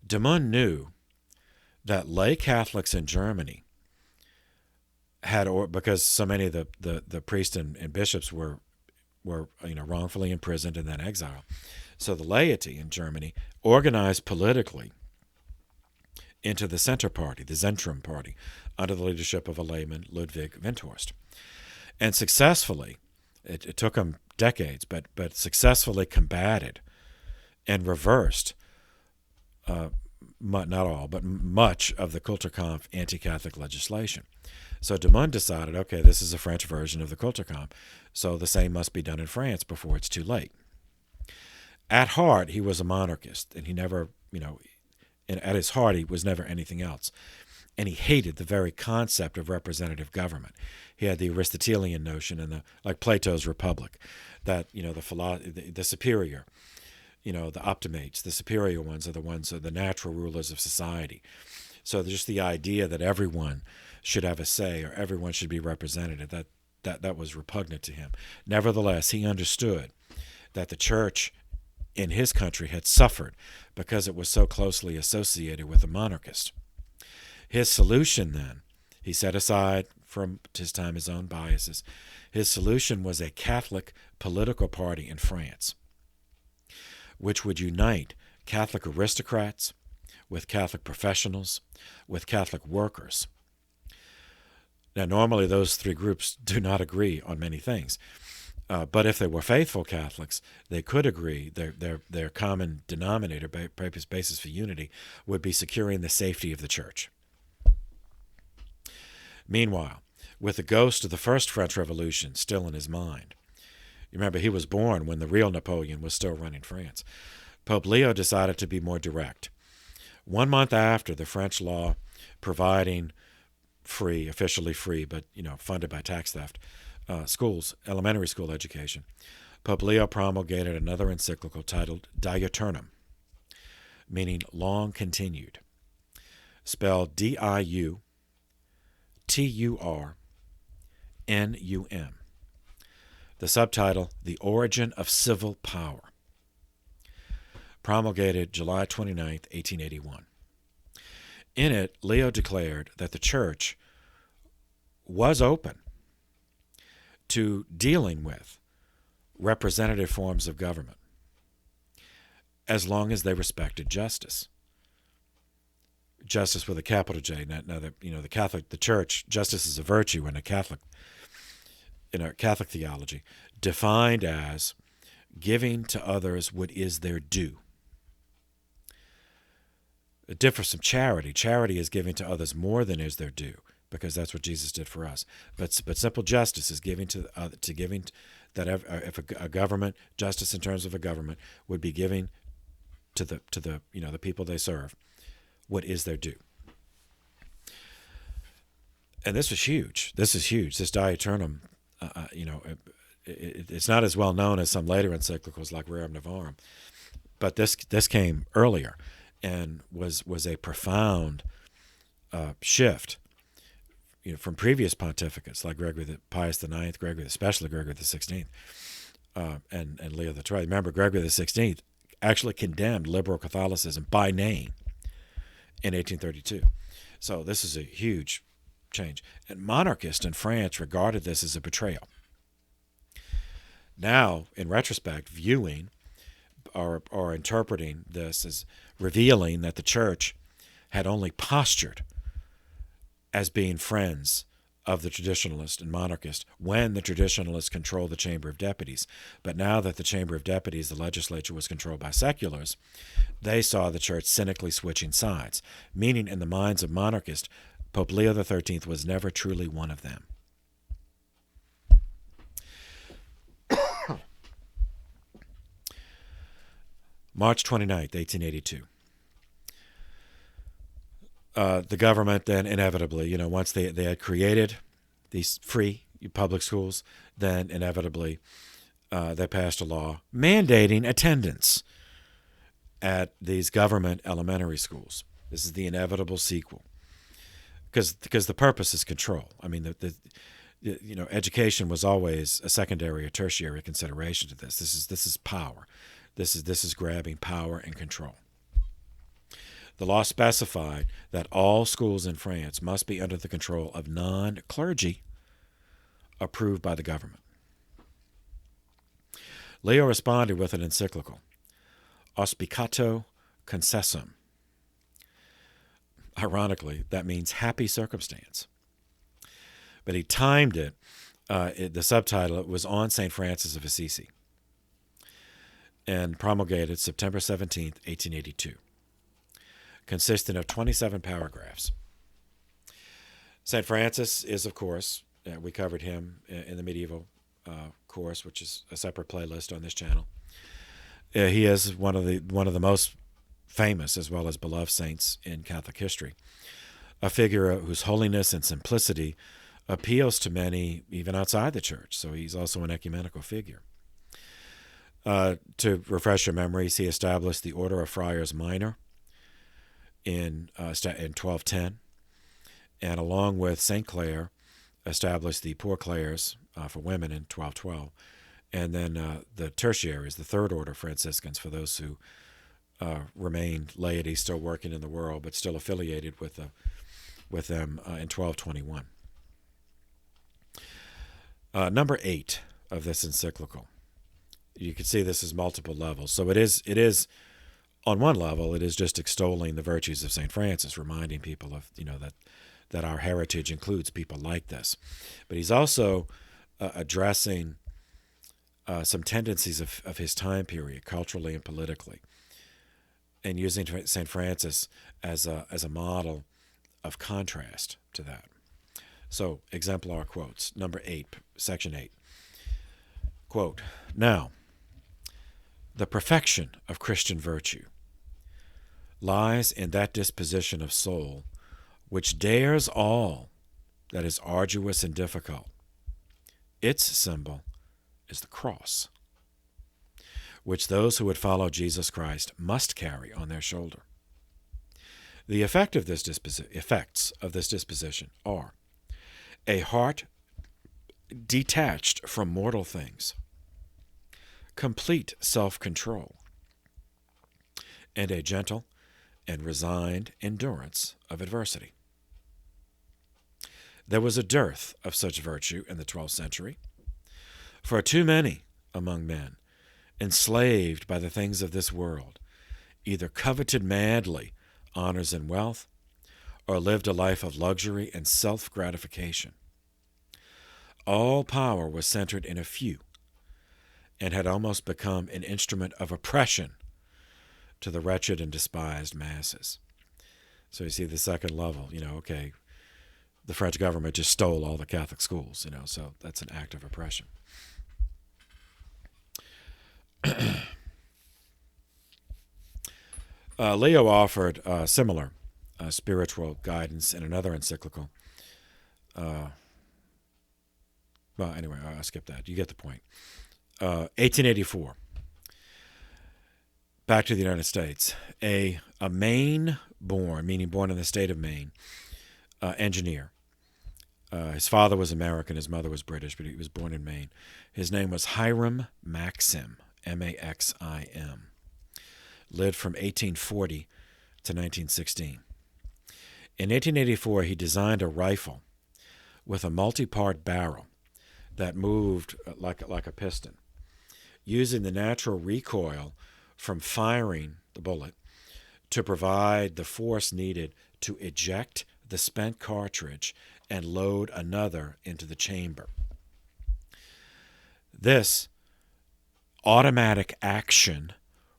De Mun knew that lay Catholics in Germany had, because so many of the priests and bishops were wrongfully imprisoned and then exiled, so the laity in Germany organized politically into the Center Party, the Zentrum Party, under the leadership of a layman, Ludwig Windthorst. And successfully, it took them decades, but successfully combated and reversed, not all, but much of the Kulturkampf anti-Catholic legislation. So de Mun decided, okay, this is a French version of the Kulturkampf, so the same must be done in France before it's too late. At heart, he was a monarchist, and he never, and at his heart, he was never anything else. And he hated the very concept of representative government. He had the Aristotelian notion and like Plato's Republic, that the superior, the optimates, the superior ones are the natural rulers of society. So just the idea that everyone should have a say or everyone should be represented, that was repugnant to him. Nevertheless, he understood that the church in his country had suffered because it was so closely associated with the monarchist. His solution then, he set aside from his time his own biases. His solution was a Catholic political party in France, which would unite Catholic aristocrats with Catholic professionals, with Catholic workers. Now, normally those three groups do not agree on many things, but if they were faithful Catholics, they could agree. Their common denominator, basis for unity, would be securing the safety of the church. Meanwhile, with the ghost of the First French Revolution still in his mind, you remember he was born when the real Napoleon was still running France, Pope Leo decided to be more direct. 1 month after the French law providing free, officially free, but funded by tax theft, schools, elementary school education, Pope Leo promulgated another encyclical titled Die Eternum, meaning long continued, spelled DIUTURNUM. The subtitle, The Origin of Civil Power. Promulgated July 29, 1881. In it, Leo declared that the church was open to dealing with representative forms of government as long as they respected justice. Justice with a capital J. Now that the church, justice is a virtue in a Catholic theology, defined as giving to others what is their due. It differs from charity. Charity is giving to others more than is their due, because that's what Jesus did for us. But simple justice is giving that if a government, justice in terms of a government, would be giving to the people they serve what is their due. And this was huge. This is huge. This Die Eternum, it's not as well known as some later encyclicals like Rerum Novarum, but this came earlier and was a profound shift, from previous pontificates like Pius IX, especially Gregory XVI, and Leo XII. Remember, Gregory XVI actually condemned liberal Catholicism by name in 1832. So this is a huge change. And monarchists in France regarded this as a betrayal. Now, in retrospect, viewing are interpreting this as revealing that the church had only postured as being friends of the traditionalist and monarchist when the traditionalists controlled the Chamber of Deputies. But now that the Chamber of Deputies, the legislature, was controlled by seculars, they saw the church cynically switching sides, meaning in the minds of monarchists, Pope Leo XIII was never truly one of them. March 29th, 1882. The government then inevitably, once they had created these free public schools, then inevitably they passed a law mandating attendance at these government elementary schools. This is the inevitable sequel, because the purpose is control. I mean, education was always a secondary or tertiary consideration to this. This is power. This is grabbing power and control. The law specified that all schools in France must be under the control of non-clergy approved by the government. Leo responded with an encyclical, Auspicato Concessum. Ironically, that means happy circumstance. But he timed it, the subtitle, it was on St. Francis of Assisi, and promulgated September 17th, 1882. Consisting of 27 paragraphs. St. Francis is, of course, we covered him in the medieval course, which is a separate playlist on this channel. He is one of the most famous as well as beloved saints in Catholic history, a figure whose holiness and simplicity appeals to many even outside the church. So he's also an ecumenical figure. To refresh your memories, he established the Order of Friars Minor in 1210, and along with St. Clare, established the Poor Clares for women in 1212, and then the Tertiaries, the Third Order Franciscans, for those who remained laity, still working in the world, but still affiliated with them in 1221. Number 8 of this encyclical. You can see this is multiple levels. So it is on one level, it is just extolling the virtues of St. Francis, reminding people of, that our heritage includes people like this. But he's also addressing some tendencies of his time period, culturally and politically, and using St. Francis as a model of contrast to that. So, exemplar quotes. Number 8, section 8. Quote, "Now, the perfection of Christian virtue lies in that disposition of soul which dares all that is arduous and difficult. Its symbol is the cross, which those who would follow Jesus Christ must carry on their shoulder. The effects of this disposition are a heart detached from mortal things, complete self-control, and a gentle and resigned endurance of adversity. There was a dearth of such virtue in the 12th century, for too many among men, enslaved by the things of this world, either coveted madly honors and wealth, or lived a life of luxury and self-gratification. All power was centered in a few, and had almost become an instrument of oppression to the wretched and despised masses." So you see the second level, okay, the French government just stole all the Catholic schools, so that's an act of oppression. Leo offered similar spiritual guidance in another encyclical. Well, anyway, I'll skip that. You get the point. 1884. Back to the United States. A Maine-born, meaning born in the state of Maine, engineer. His father was American, his mother was British, but he was born in Maine. His name was Hiram Maxim, M-A-X-I-M. Lived from 1840 to 1916. In 1884, he designed a rifle with a multi-part barrel that moved like a piston, using the natural recoil from firing the bullet to provide the force needed to eject the spent cartridge and load another into the chamber. This automatic action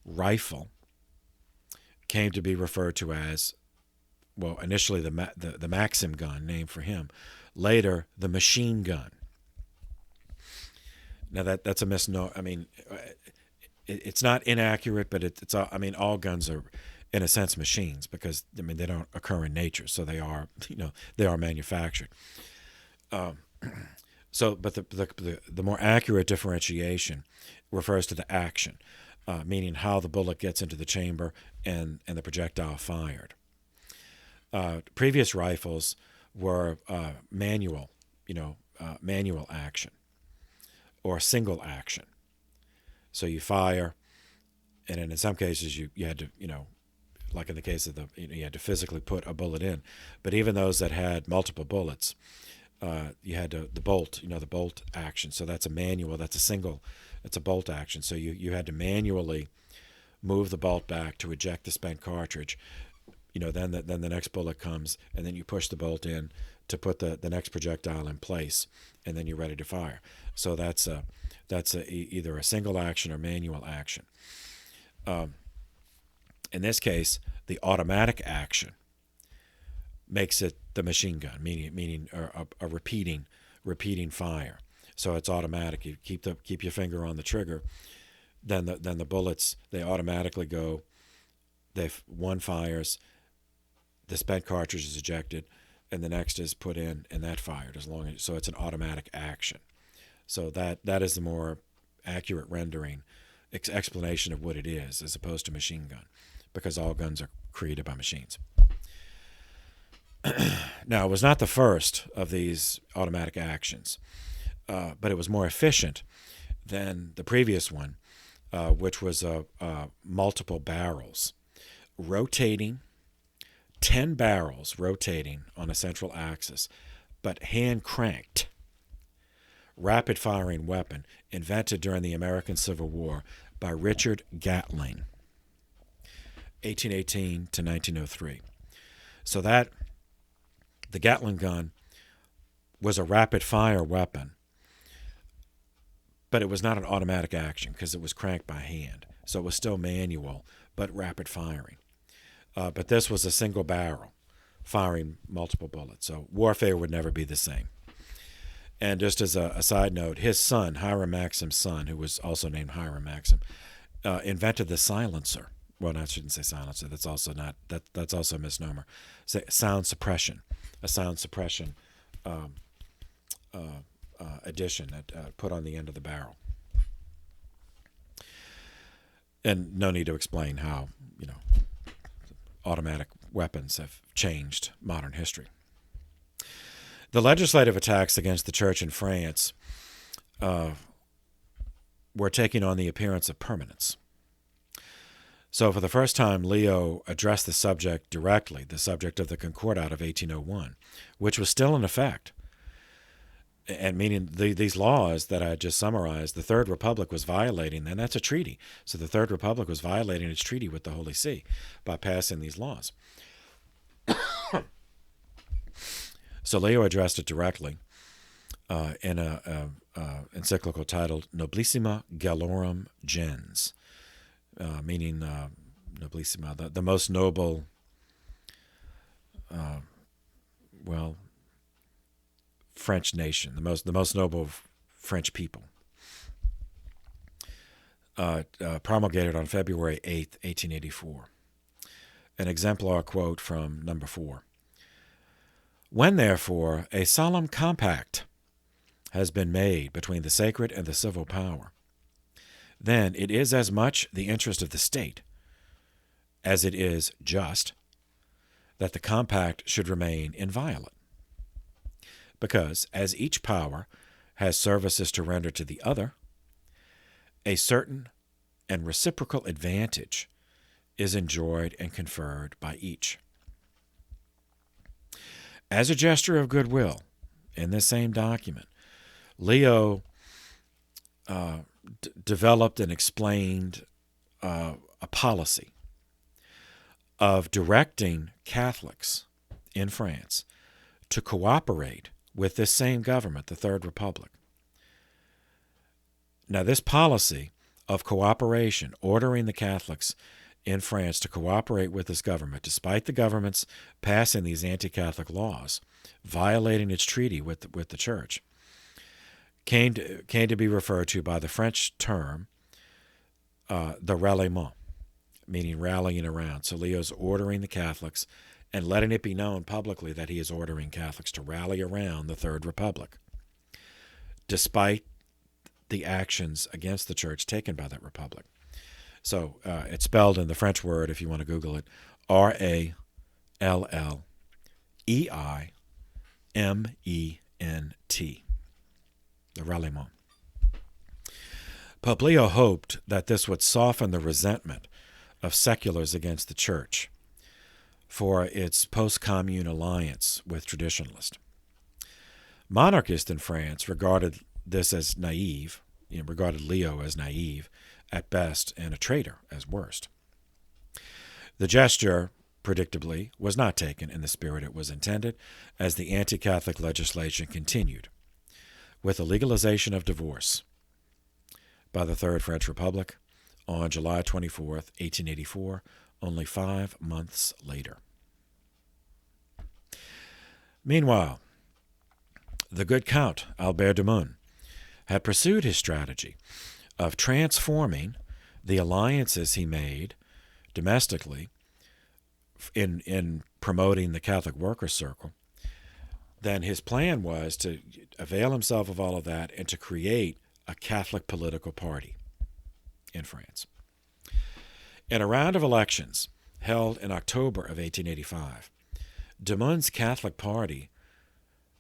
rifle came to be referred to as, well, initially the Maxim gun, named for him, later the machine gun. Now that's a misnomer. I mean, it's not inaccurate, but it's all guns are, in a sense, machines, because they don't occur in nature, so they are manufactured. But the more accurate differentiation refers to the action, meaning how the bullet gets into the chamber and the projectile fired. Previous rifles were manual action or single action. So you fire, and in some cases you had to, like in the case of you had to physically put a bullet in. But even those that had multiple bullets, you had the bolt, the bolt action. So that's a manual. That's a bolt action. So you had to manually move the bolt back to eject the spent cartridge. Then the next bullet comes, and then you push the bolt in to put the next projectile in place, and then you're ready to fire. So that's either a single action or manual action. In this case, the automatic action makes it the machine gun, meaning a repeating fire. So it's automatic. You keep your finger on the trigger, then the bullets, they automatically go. One fires, the spent cartridge is ejected, and the next is put in, and that fired. So it's an automatic action. So that is the more accurate rendering, explanation of what it is, as opposed to machine gun, because all guns are created by machines. Now, it was not the first of these automatic actions, but it was more efficient than the previous one, which was multiple barrels, rotating, 10 barrels rotating on a central axis, but hand-cranked, rapid-firing weapon invented during the American Civil War by Richard Gatling, 1818 to 1903. So the Gatling gun was a rapid-fire weapon, but it was not an automatic action because it was cranked by hand. So it was still manual, but rapid firing. But this was a single barrel, firing multiple bullets. So warfare would never be the same. And just as a side note, his son, Hiram Maxim's son, who was also named Hiram Maxim, invented the silencer. Well, I shouldn't say silencer. That's also a misnomer. Say sound suppression, a sound suppression addition that put on the end of the barrel. And no need to explain how automatic weapons have changed modern history. The legislative attacks against the church in France were taking on the appearance of permanence. So for the first time, Leo addressed the subject directly, the subject of the Concordat of 1801, which was still in effect. And meaning these laws that I just summarized, the Third Republic was violating, and that's a treaty. So the Third Republic was violating its treaty with the Holy See by passing these laws. So Leo addressed it directly in an encyclical titled Noblissima Gallorum Gens, meaning noblissima, the most noble, French nation, the most noble French people. Promulgated on February 8th, 1884. An exemplar quote from number 4. When, therefore, a solemn compact has been made between the sacred and the civil power, then it is as much the interest of the state as it is just that the compact should remain inviolate. Because, as each power has services to render to the other, a certain and reciprocal advantage is enjoyed and conferred by each. As a gesture of goodwill, in this same document, Leo developed and explained a policy of directing Catholics in France to cooperate with this same government, the Third Republic. Now, this policy of cooperation, ordering the Catholics in France to cooperate with this government, despite the government's passing these anti-Catholic laws, violating its treaty with the Church, came to be referred to by the French term the ralliement, meaning rallying around. So Leo's ordering the Catholics and letting it be known publicly that he is ordering Catholics to rally around the Third Republic, despite the actions against the Church taken by that republic. So it's spelled in the French word, if you want to Google it, R-A-L-L-E-I-M-E-N-T, the ralliement. Pope Leo hoped that this would soften the resentment of seculars against the Church for its post-commune alliance with traditionalists. Monarchists in France regarded this as naive, regarded Leo as naive at best and a traitor at worst. The gesture, predictably, was not taken in the spirit it was intended, as the anti-Catholic legislation continued, with the legalization of divorce by the Third French Republic on July 24th, 1884, only 5 months later. Meanwhile, the good Count Albert de Mun had pursued his strategy of transforming the alliances he made domestically in promoting the Catholic Workers' Circle. Then his plan was to avail himself of all of that and to create a Catholic political party in France. In a round of elections held in October of 1885, de Mun's Catholic Party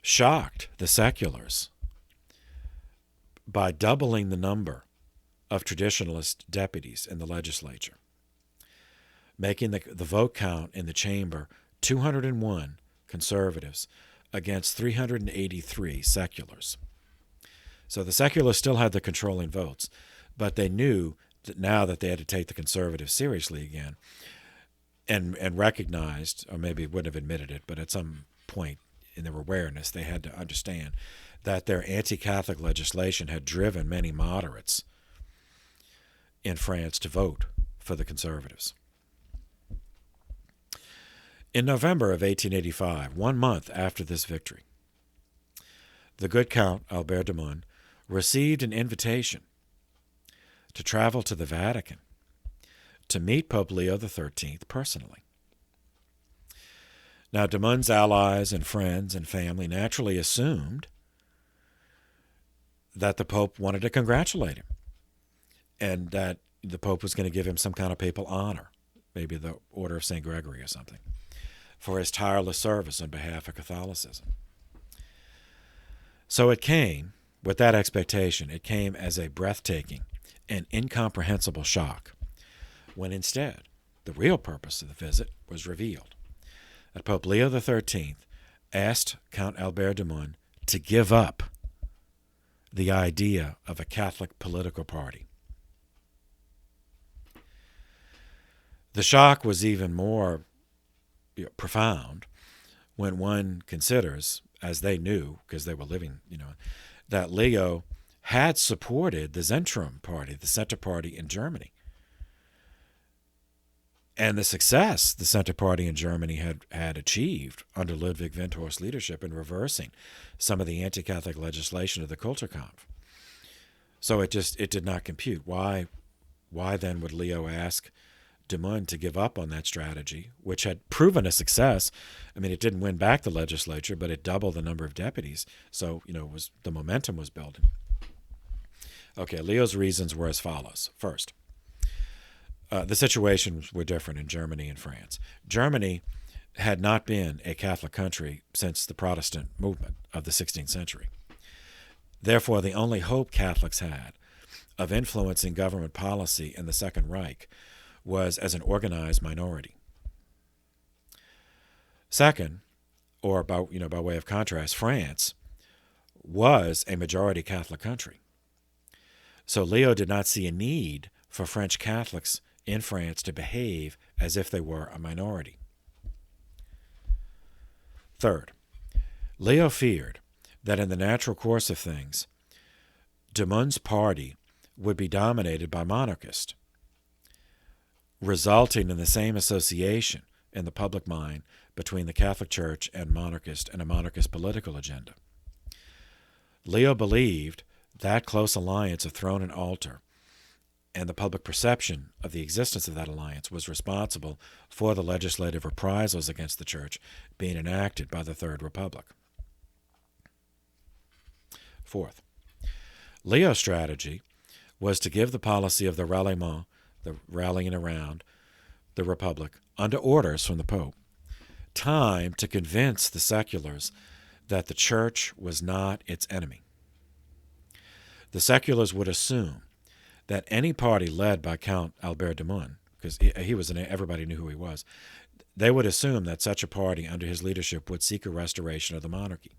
shocked the seculars by doubling the number of traditionalist deputies in the legislature, making the vote count in the chamber 201 conservatives against 383 seculars. So the seculars still had the controlling votes, but they knew that now that they had to take the conservatives seriously again, and recognized, or maybe wouldn't have admitted it, but at some point in their awareness, they had to understand that their anti-Catholic legislation had driven many moderates in France to vote for the conservatives. In November of 1885, 1 month after this victory, the good Count Albert de Mun received an invitation to travel to the Vatican to meet Pope Leo XIII personally. Now, de Mun's allies and friends and family naturally assumed that the Pope wanted to congratulate him and that the Pope was going to give him some kind of papal honor, maybe the Order of St. Gregory or something, for his tireless service on behalf of Catholicism. So it came, with that expectation, it came as a breathtaking and incomprehensible shock, when instead the real purpose of the visit was revealed. That Pope Leo XIII asked Count Albert de Mun to give up the idea of a Catholic political party. The shock was even more profound when one considers, as they knew, because they were living, that Leo had supported the Zentrum Party, the Center Party in Germany. And the success the Center Party in Germany had achieved under Ludwig Windthorst's leadership in reversing some of the anti-Catholic legislation of the Kulturkampf. So it did not compute. Why then would Leo ask de Mun to give up on that strategy, which had proven a success? I mean, it didn't win back the legislature, but it doubled the number of deputies. So, the momentum was building. Okay, Leo's reasons were as follows. First, the situations were different in Germany and France. Germany had not been a Catholic country since the Protestant movement of the 16th century. Therefore, the only hope Catholics had of influencing government policy in the Second Reich was as an organized minority. Second, or by way of contrast, France was a majority Catholic country. So Leo did not see a need for French Catholics in France to behave as if they were a minority. Third, Leo feared that in the natural course of things, de Mun's party would be dominated by monarchists, resulting in the same association in the public mind between the Catholic Church and a monarchist political agenda. Leo believed that close alliance of throne and altar and the public perception of the existence of that alliance was responsible for the legislative reprisals against the Church being enacted by the Third Republic. Fourth, Leo's strategy was to give the policy of the ralliement, the rallying around the Republic, under orders from the Pope, time to convince the seculars that the Church was not its enemy. The seculars would assume that any party led by Count Albert de Mun, because everybody knew who he was, they would assume that such a party under his leadership would seek a restoration of the monarchy,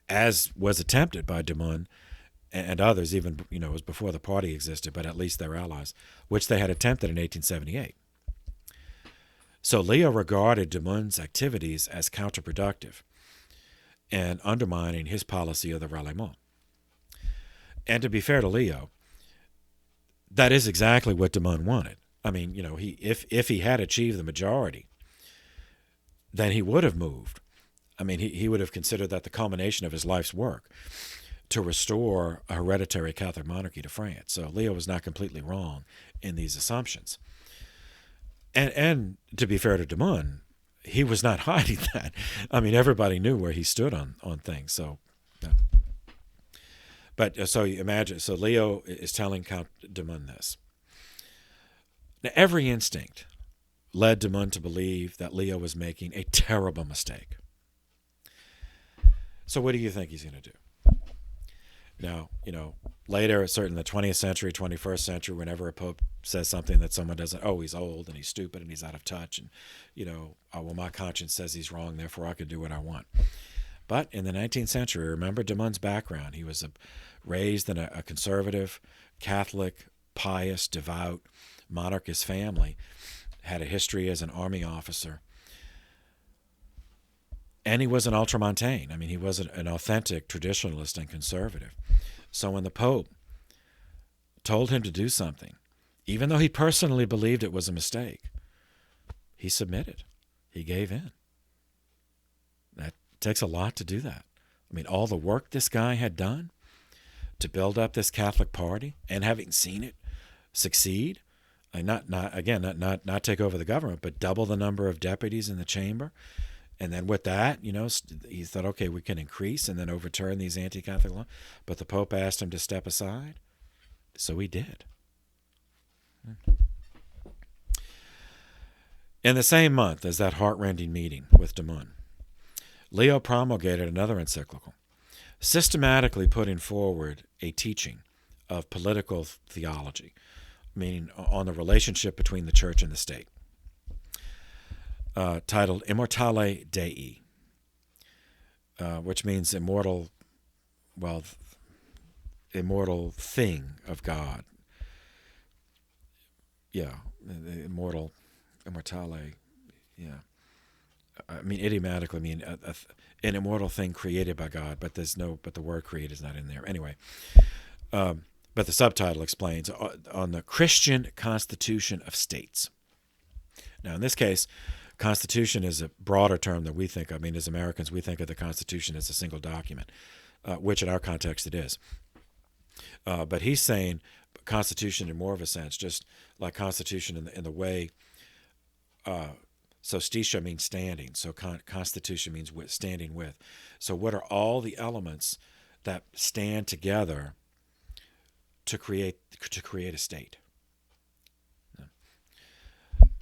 as was attempted by de Mun and others, even, it was before the party existed, but at least their allies, which they had attempted in 1878. So Leo regarded de Mun's activities as counterproductive and undermining his policy of the ralliement. And to be fair to Leo, that is exactly what de Mun wanted. I mean, if he had achieved the majority, then he would have moved. I mean, he would have considered that the culmination of his life's work to restore a hereditary Catholic monarchy to France. So Leo was not completely wrong in these assumptions. And to be fair to de Mun, he was not hiding that. I mean, everybody knew where he stood on things. So, but so you imagine, so Leo is telling Count de Mun this. Now, every instinct led de Mun to believe that Leo was making a terrible mistake. So what do you think he's going to do? Now, later, certainly in the 20th century, 21st century, whenever a pope says something that someone doesn't, he's old and he's stupid and he's out of touch, and, well, my conscience says he's wrong, therefore I can do what I want. But in the 19th century, remember de Mun's background. He was raised in a conservative, Catholic, pious, devout, monarchist family, had a history as an army officer, and he was an ultramontane. I mean, he was an authentic traditionalist and conservative. So when the Pope told him to do something, even though he personally believed it was a mistake, he submitted. He gave in. That takes a lot to do that. I mean, all the work this guy had done to build up this Catholic party, and having seen it succeed, and not take over the government, but double the number of deputies in the chamber. And then with that, he thought, okay, we can increase and then overturn these anti-Catholic laws. But the Pope asked him to step aside, so he did. In the same month as that heart-rending meeting with de Mun, Leo promulgated another encyclical, systematically putting forward a teaching of political theology, meaning on the relationship between the church and the state, titled Immortale Dei, which means immortal thing of God. Yeah, the immortale, yeah. I mean, idiomatically, an immortal thing created by God, but the word create is not in there. Anyway, but the subtitle explains on the Christian constitution of states. Now, in this case, Constitution is a broader term that we think of. I mean, as Americans, we think of the Constitution as a single document, which in our context it is. But he's saying Constitution in more of a sense, just like Constitution in the way, so stitia means standing, so Constitution means standing with. So what are all the elements that stand together to create a state?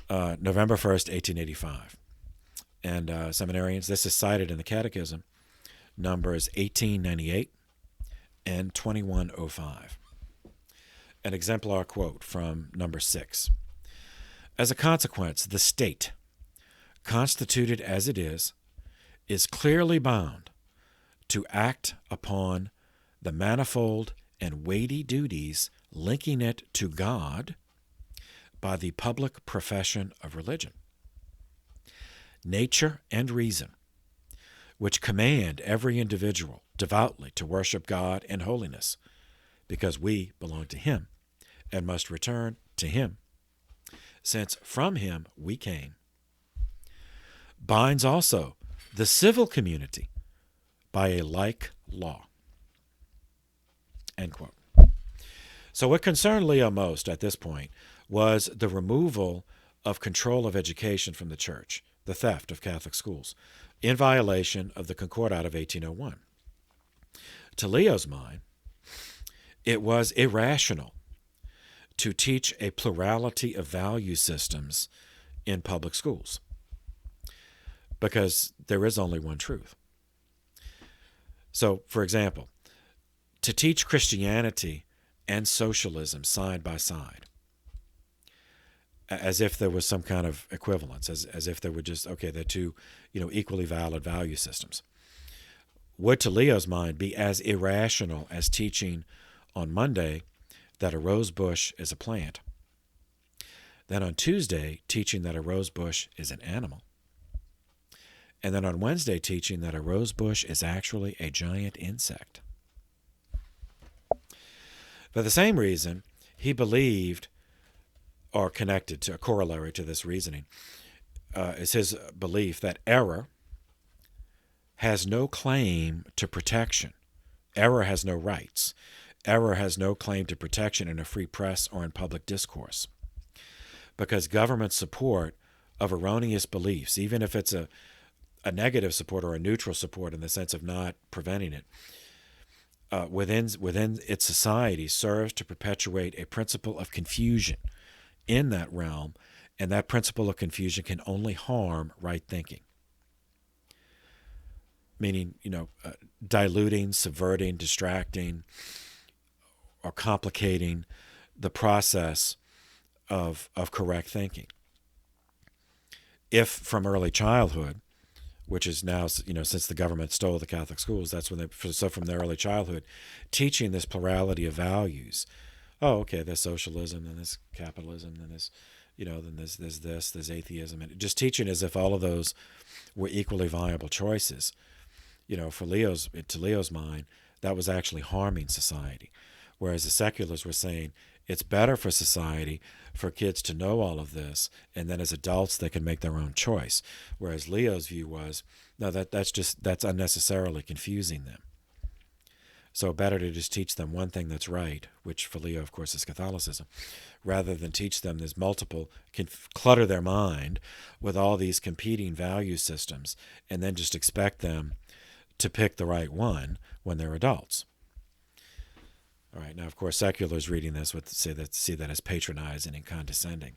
November 1st, 1885. And seminarians, this is cited in the Catechism, numbers 1898 and 2105. An exemplar quote from number 6. As a consequence, the state, constituted as it is clearly bound to act upon the manifold and weighty duties linking it to God by the public profession of religion. Nature and reason, which command every individual devoutly to worship God in holiness, because we belong to him and must return to him, since from him we came, binds also the civil community by a like law. End quote. So what concerned Leo most at this point was the removal of control of education from the church, the theft of Catholic schools, in violation of the Concordat of 1801. To Leo's mind, it was irrational to teach a plurality of value systems in public schools, because there is only one truth. So, for example, to teach Christianity and socialism side by side, as if there was some kind of equivalence, as if there were just, okay, they're two, equally valid value systems, would to Leo's mind be as irrational as teaching on Monday that a rose bush is a plant, then on Tuesday teaching that a rose bush is an animal, and then on Wednesday teaching that a rose bush is actually a giant insect. For the same reason, he believed, or connected to a corollary to this reasoning, is his belief that error has no claim to protection. Error has no rights. Error has no claim to protection in a free press or in public discourse, because government support of erroneous beliefs, even if it's a negative support or a neutral support in the sense of not preventing it, within its society, serves to perpetuate a principle of confusion in that realm, and that principle of confusion can only harm right thinking. Meaning, diluting, subverting, distracting, or complicating the process of correct thinking. If from early childhood, which is now, since the government stole the Catholic schools, that's when so from their early childhood, teaching this plurality of values. Oh, okay, there's socialism, then there's capitalism, then there's, then there's atheism, and just teaching as if all of those were equally viable choices. To Leo's mind, that was actually harming society. Whereas the seculars were saying it's better for society for kids to know all of this, and then as adults they can make their own choice. Whereas Leo's view was, no, that's unnecessarily confusing them. So better to just teach them one thing that's right, which for Leo, of course, is Catholicism, rather than teach them there's multiple, clutter their mind with all these competing value systems, and then just expect them to pick the right one when they're adults. All right, now, of course, seculars reading this would see that as patronizing and condescending.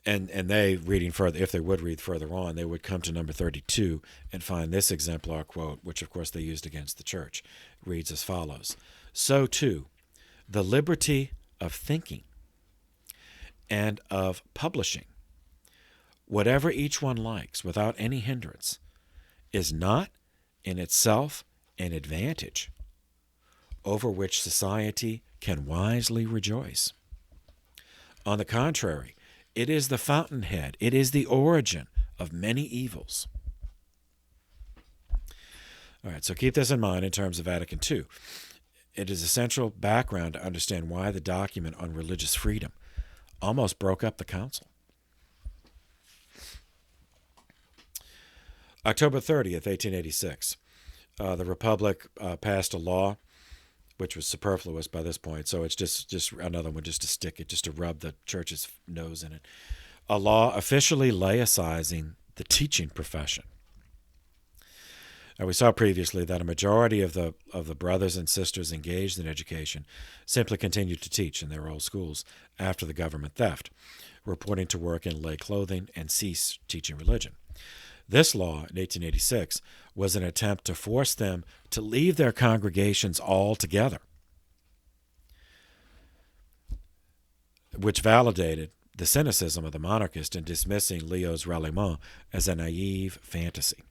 And they, reading further, if they would read further on, they would come to number 32 and find this exemplar quote, which, of course, they used against the church. It reads as follows: "So, too, the liberty of thinking and of publishing, whatever each one likes, without any hindrance, is not in itself an advantage over which society can wisely rejoice. On the contrary, it is the fountainhead, it is the origin of many evils." All right, so keep this in mind in terms of Vatican II. It is essential background to understand why the document on religious freedom almost broke up the council. October 30th, 1886, the Republic passed a law, which was superfluous by this point, so it's just another one just to stick it, just to rub the church's nose in it. A law officially laicizing the teaching profession. Now, we saw previously that a majority of the brothers and sisters engaged in education simply continued to teach in their old schools after the government theft, reporting to work in lay clothing and cease teaching religion. This law, in 1886, was an attempt to force them to leave their congregations altogether, which validated the cynicism of the monarchist in dismissing Leo's ralliement as a naive fantasy.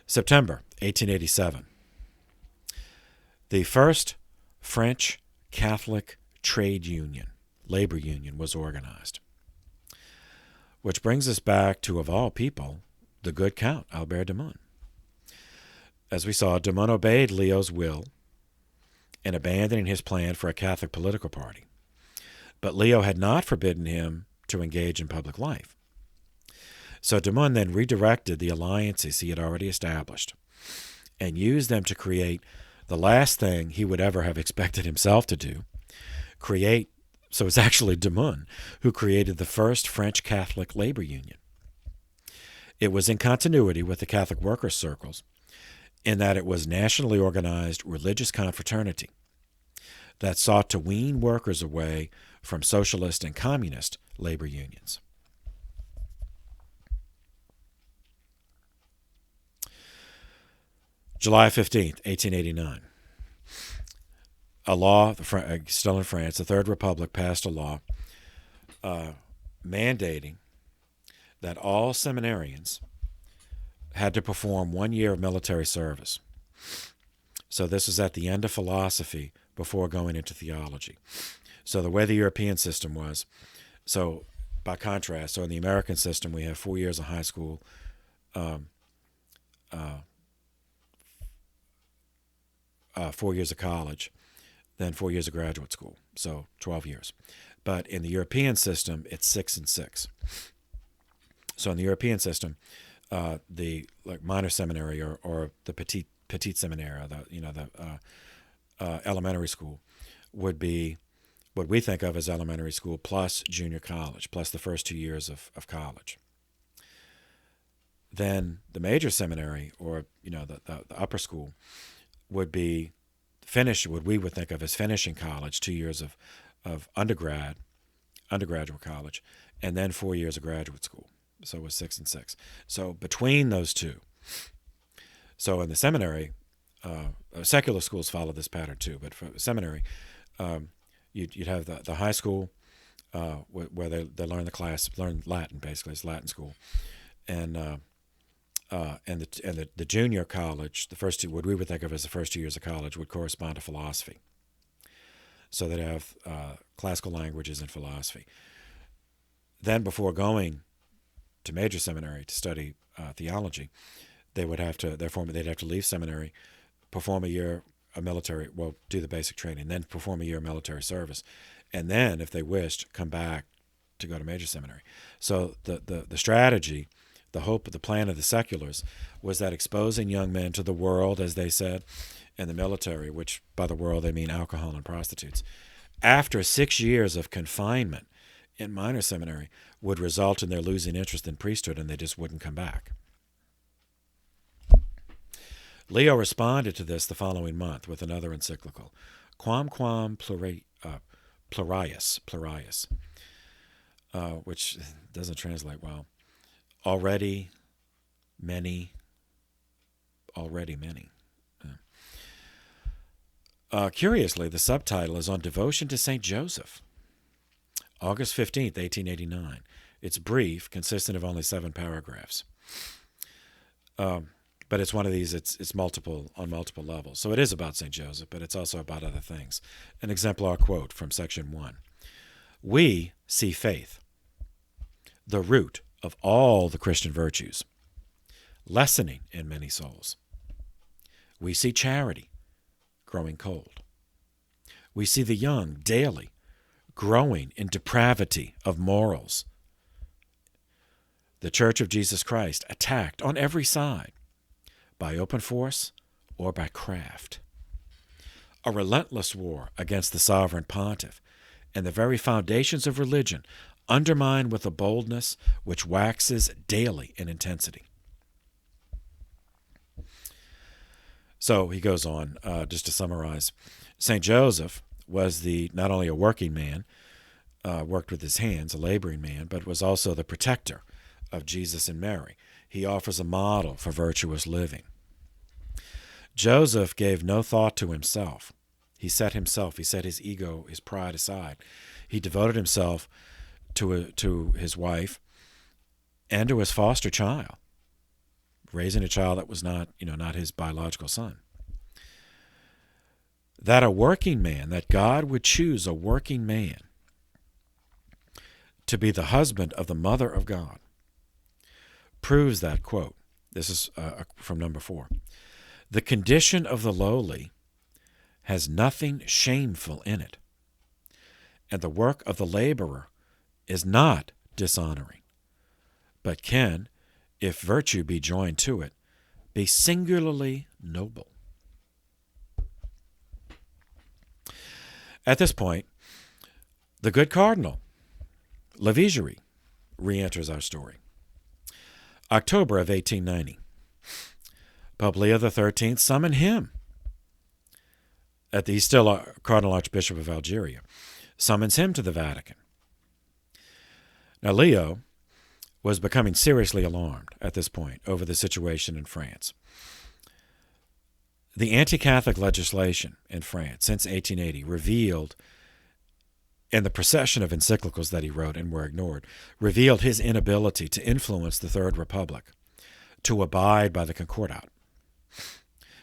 September 1887. The first French Catholic trade union, labor union, was organized. Which brings us back to, of all people, the good Count Albert de Mun. As we saw, de Mun obeyed Leo's will in abandoning his plan for a Catholic political party. But Leo had not forbidden him to engage in public life. So de Mun then redirected the alliances he had already established and used them to create the last thing he would ever have expected himself to do, so it's actually de Mun who created the first French Catholic labor union. It was in continuity with the Catholic workers' circles in that it was nationally organized religious confraternity that sought to wean workers away from socialist and communist labor unions. July 15th, 1889. A law, still in France, the Third Republic passed a law mandating that all seminarians had to perform 1 year of military service. So this was at the end of philosophy before going into theology. So the way the European system was, so by contrast, so in the American system we have 4 years of high school, 4 years of college, then 4 years of graduate school, so 12 years. But in the European system, it's 6 and 6. So in the European system, the minor seminary or the petite seminary, the elementary school, would be what we think of as elementary school plus junior college, plus the first 2 years of college. Then the major seminary, or the upper school, would be what we would think of as finishing college, 2 years of undergraduate college, and then 4 years of graduate school. So it was 6 and 6. So between those two, so in the seminary, secular schools follow this pattern too, but for seminary, you'd have the high school where they learn learn Latin, basically. It's Latin school, and the junior college, the first two, what we would think of as the first 2 years of college, would correspond to philosophy. So they'd have classical languages and philosophy. Then before going to major seminary to study theology, they'd have to leave seminary, perform a year of military, do the basic training, then perform a year of military service, and then, if they wished, come back to go to major seminary. So the strategy, the hope, the plan of the seculars was that exposing young men to the world, as they said, and the military, which by the world they mean alcohol and prostitutes, after 6 years of confinement in minor seminary would result in their losing interest in priesthood, and they just wouldn't come back. Leo responded to this the following month with another encyclical, Quamquam Plurius, which doesn't translate well. Already many. Curiously, the subtitle is on devotion to St. Joseph. August 15th, 1889. It's brief, consistent of only 7 paragraphs. But it's one of these, it's multiple, on multiple levels. So it is about St. Joseph, but it's also about other things. An exemplar quote from section 1. We see faith, the root of all the Christian virtues, lessening in many souls. We see charity growing cold. We see the young daily growing in depravity of morals. The Church of Jesus Christ attacked on every side, by open force or by craft. A relentless war against the sovereign pontiff and the very foundations of religion undermined with a boldness which waxes daily in intensity. So he goes on, just to summarize. St. Joseph was not only a working man, worked with his hands, a laboring man, but was also the protector of Jesus and Mary. He offers a model for virtuous living. Joseph gave no thought to himself. He set his ego, his pride aside. He devoted himself to his wife and to his foster child, raising a child that was not his biological son. that a working man, that God would choose a working man to be the husband of the mother of God, proves that, quote, this is from number 4, the condition of the lowly has nothing shameful in it, and the work of the laborer is not dishonoring, but can, if virtue be joined to it, be singularly noble. At this point, the good cardinal, Levigeri, re-enters our story. October of 1890. Pope Leo XIII summoned him. He's still a Cardinal Archbishop of Algeria. Summons him to the Vatican. Now, Leo was becoming seriously alarmed at this point over the situation in France. The anti-Catholic legislation in France since 1880 revealed, in the procession of encyclicals that he wrote and were ignored, revealed his inability to influence the Third Republic to abide by the Concordat.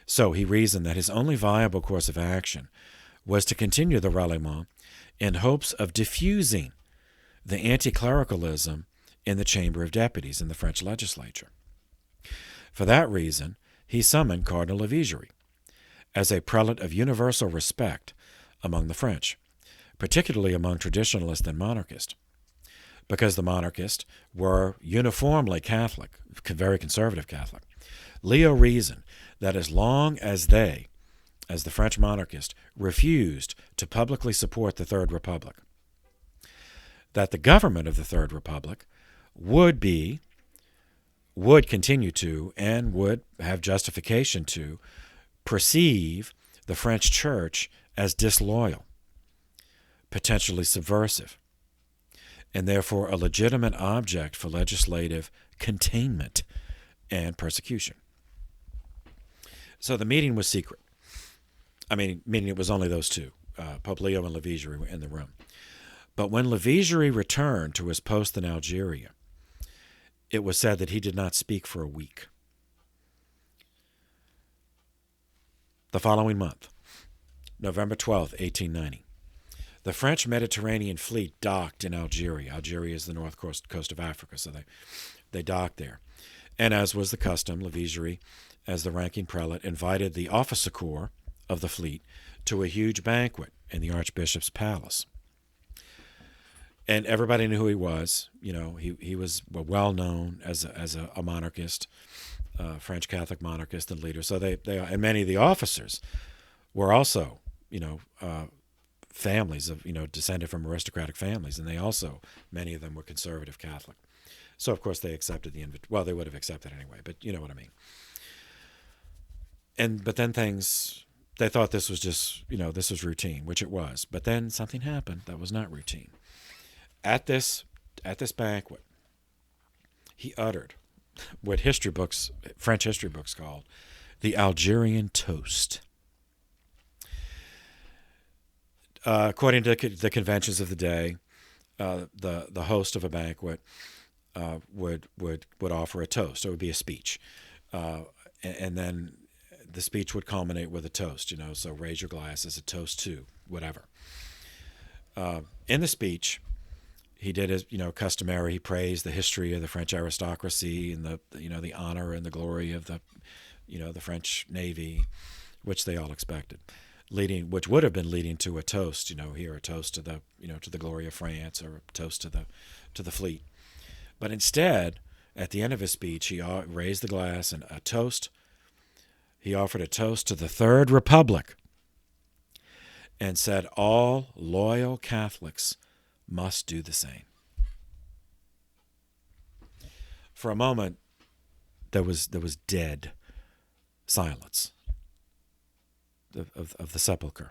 So he reasoned that his only viable course of action was to continue the ralliement in hopes of diffusing the anti-clericalism in the Chamber of Deputies in the French legislature. For that reason, he summoned Cardinal Levigeri as a prelate of universal respect among the French, particularly among traditionalists and monarchists, because the monarchists were uniformly Catholic, very conservative Catholic. Leo reasoned that as long as they, as the French monarchists, refused to publicly support the Third Republic, that the government of the Third Republic would continue to, and would have justification to, perceive the French church as disloyal, potentially subversive, and therefore a legitimate object for legislative containment and persecution. So the meeting was secret. Meaning it was only those two, Pope Leo and Levigeri, were in the room. But when Levigeri returned to his post in Algeria, it was said that he did not speak for a week. The following month, November 12, 1890, the French Mediterranean fleet docked in Algeria. Algeria is the north coast of Africa, so they docked there. And as was the custom, Levigeri, as the ranking prelate, invited the officer corps of the fleet to a huge banquet in the Archbishop's palace. And everybody knew who he was. He was well known as a monarchist, French Catholic monarchist and leader. So they and many of the officers were also, families of, descended from aristocratic families, and many of them were conservative Catholic. So of course they accepted the invitation. Well, they would have accepted anyway, but you know what I mean. But then they thought this was just, this was routine, which it was. But then something happened that was not routine. At this banquet, he uttered what French history books called the Algerian Toast. According to the conventions of the day, the host of a banquet would offer a toast. It would be a speech, and then the speech would culminate with a toast. So raise your glass as a toast to whatever. In the speech, he did his, customary. He praised the history of the French aristocracy and the honor and the glory of the French Navy, which they all expected, which would have been leading to a toast. Here a toast to the glory of France, or a toast to the fleet. But instead, at the end of his speech, he raised the glass and a toast. He offered a toast to the Third Republic, and said all loyal Catholics must do the same. For a moment, there was dead silence of the sepulchre.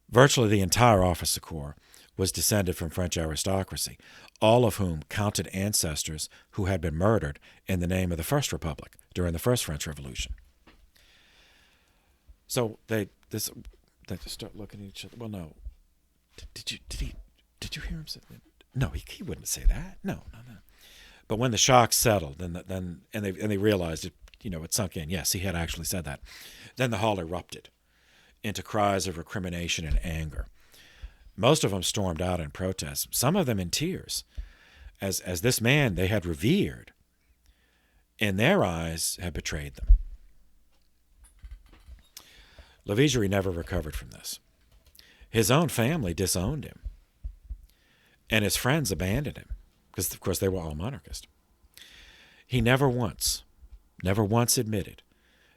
Virtually the entire officer corps was descended from French aristocracy, all of whom counted ancestors who had been murdered in the name of the First Republic during the First French Revolution. So they just start looking at each other. Well, no. Did you hear him say that? No, he wouldn't say that. No. But when the shock settled, and they realized it it sunk in. Yes, he had actually said that. Then the hall erupted into cries of recrimination and anger. Most of them stormed out in protest, some of them in tears, as this man they had revered, in their eyes, had betrayed them. Levigeri never recovered from this. His own family disowned him, and his friends abandoned him, because, of course, they were all monarchists. He never once admitted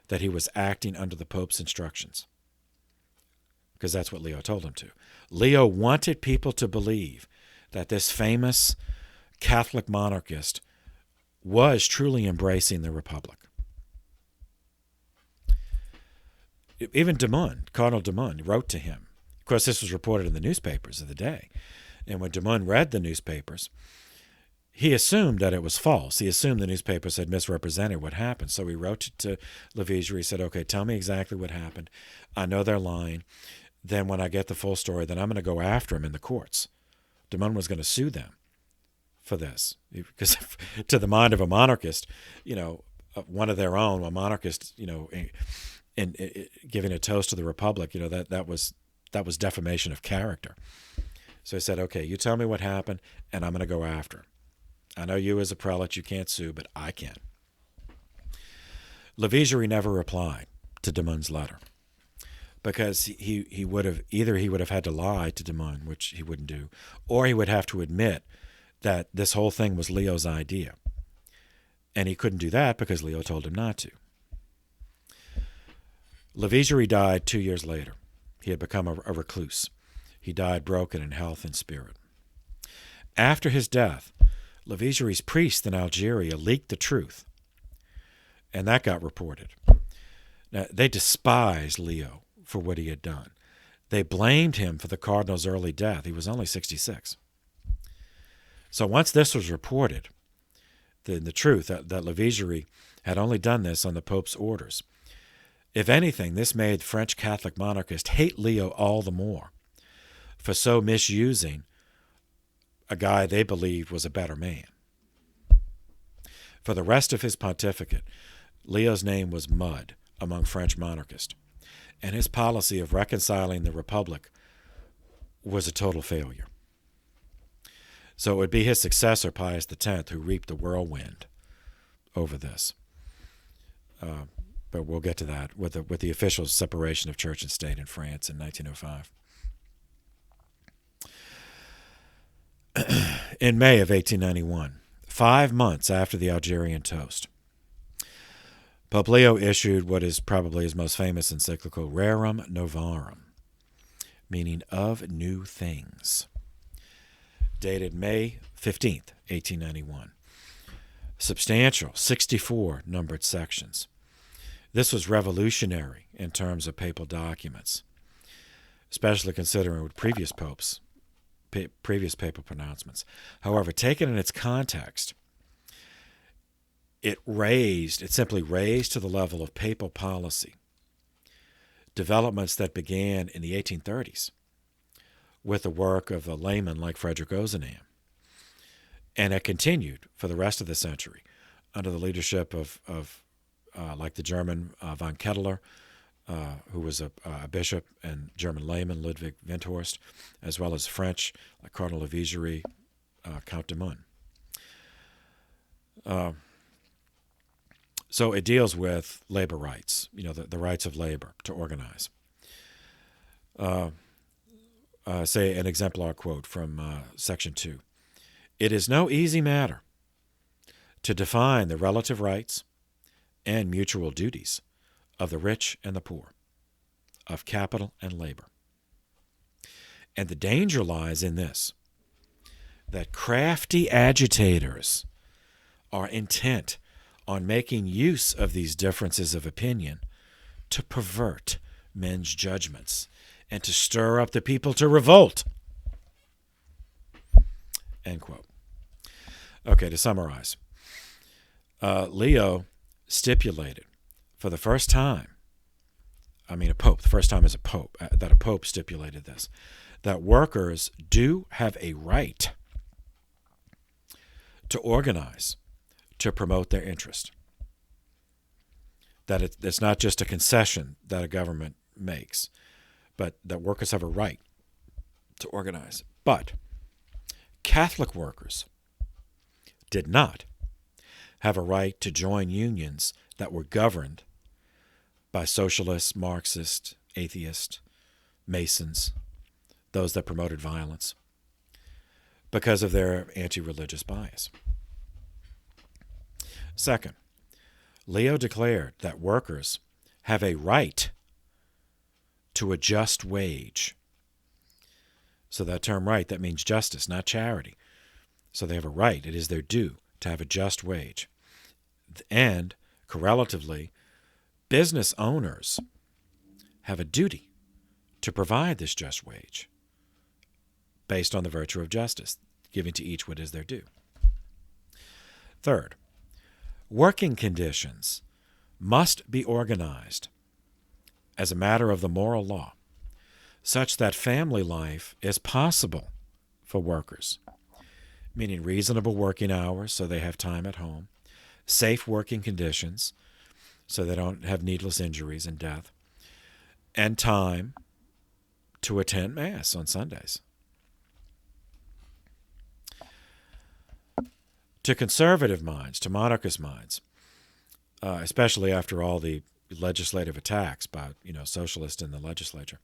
that he was acting under the Pope's instructions, because that's what Leo told him to. Leo wanted people to believe that this famous Catholic monarchist was truly embracing the Republic. Even Cardinal de Mun, wrote to him. Of course, this was reported in the newspapers of the day. And when de Mun read the newspapers, he assumed that it was false. He assumed the newspapers had misrepresented what happened. So he wrote to Levigeri. He said, okay, tell me exactly what happened. I know they're lying. Then when I get the full story, then I'm going to go after him in the courts. De Mun was going to sue them for this. Because to the mind of a monarchist, one of their own, a monarchist, in giving a toast to the Republic, that was defamation of character. So he said, okay, you tell me what happened, and I'm going to go after him. I know you as a prelate, you can't sue, but I can. Levigeri never replied to de Mun's letter, because he would have had to lie to de Mun, which he wouldn't do, or he would have to admit that this whole thing was Leo's idea. And he couldn't do that because Leo told him not to. Levigeri died 2 years later. He had become a recluse. He died broken in health and spirit. After his death, Levigeri's priest in Algeria leaked the truth, and that got reported. Now, they despised Leo for what he had done. They blamed him for the cardinal's early death. He was only 66. So once this was reported, the truth that Levigeri had only done this on the Pope's orders, if anything, this made French Catholic monarchists hate Leo all the more for so misusing a guy they believed was a better man. For the rest of his pontificate, Leo's name was mud among French monarchists, and his policy of reconciling the Republic was a total failure. So it would be his successor, Pius X, who reaped the whirlwind over this. But we'll get to that with the official separation of church and state in France in 1905. In May of 1891, 5 months after the Algerian Toast, Pope Leo issued what is probably his most famous encyclical, Rerum Novarum, meaning of new things, dated May 15th, 1891. Substantial, 64 numbered sections. This was revolutionary in terms of papal documents, especially considering with previous papal pronouncements. However, taken in its context, it simply raised to the level of papal policy developments that began in the 1830s with the work of a layman like Frederick Ozanam, and it continued for the rest of the century under the leadership of like the German von Ketteler, who was a bishop, and German layman Ludwig Windthorst, as well as French like Cardinal Levigeri, Count de Mun. So it deals with labor rights, the rights of labor to organize. Say an exemplar quote from Section 2. It is no easy matter to define the relative rights and mutual duties of the rich and the poor, of capital and labor. And the danger lies in this, that crafty agitators are intent on making use of these differences of opinion to pervert men's judgments and to stir up the people to revolt. End quote. Okay, to summarize, Leo stipulated for the first time, the first time as a pope, that a pope stipulated this, that workers do have a right to organize to promote their interest. that it's not just a concession that a government makes, but that workers have a right to organize. But Catholic workers did not have a right to join unions that were governed by socialists, Marxists, atheists, Masons, those that promoted violence, because of their anti-religious bias. Second, Leo declared that workers have a right to a just wage. So that term right, that means justice, not charity. So they have a right, it is their due to have a just wage. And, correlatively, business owners have a duty to provide this just wage based on the virtue of justice, giving to each what is their due. Third, working conditions must be organized as a matter of the moral law, such that family life is possible for workers, meaning reasonable working hours so they have time at home, safe working conditions so they don't have needless injuries and death, and time to attend Mass on Sundays. To conservative minds, to monarchist minds, especially after all the legislative attacks by socialists in the legislature,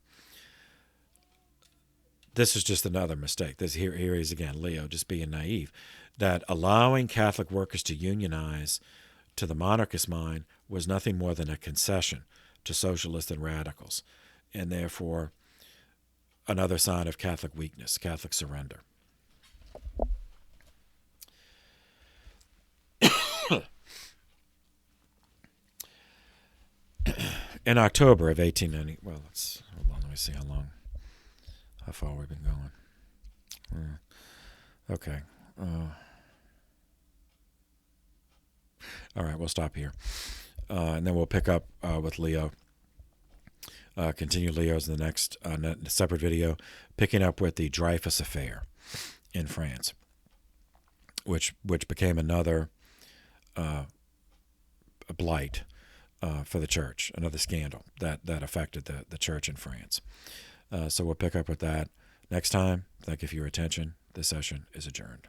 this is just another mistake. Here he is again, Leo, just being naive, that allowing Catholic workers to unionize, to the monarchist mind, was nothing more than a concession to socialists and radicals, and therefore another sign of Catholic weakness, Catholic surrender. In October of 1890, hold on, let me see how far we've been going. Okay. All right, we'll stop here. And then we'll pick up with Leo. Continue Leo's in the next separate video, picking up with the Dreyfus affair in France, which became another blight for the church, another scandal that affected the church in France. So we'll pick up with that next time. Thank you for your attention. This session is adjourned.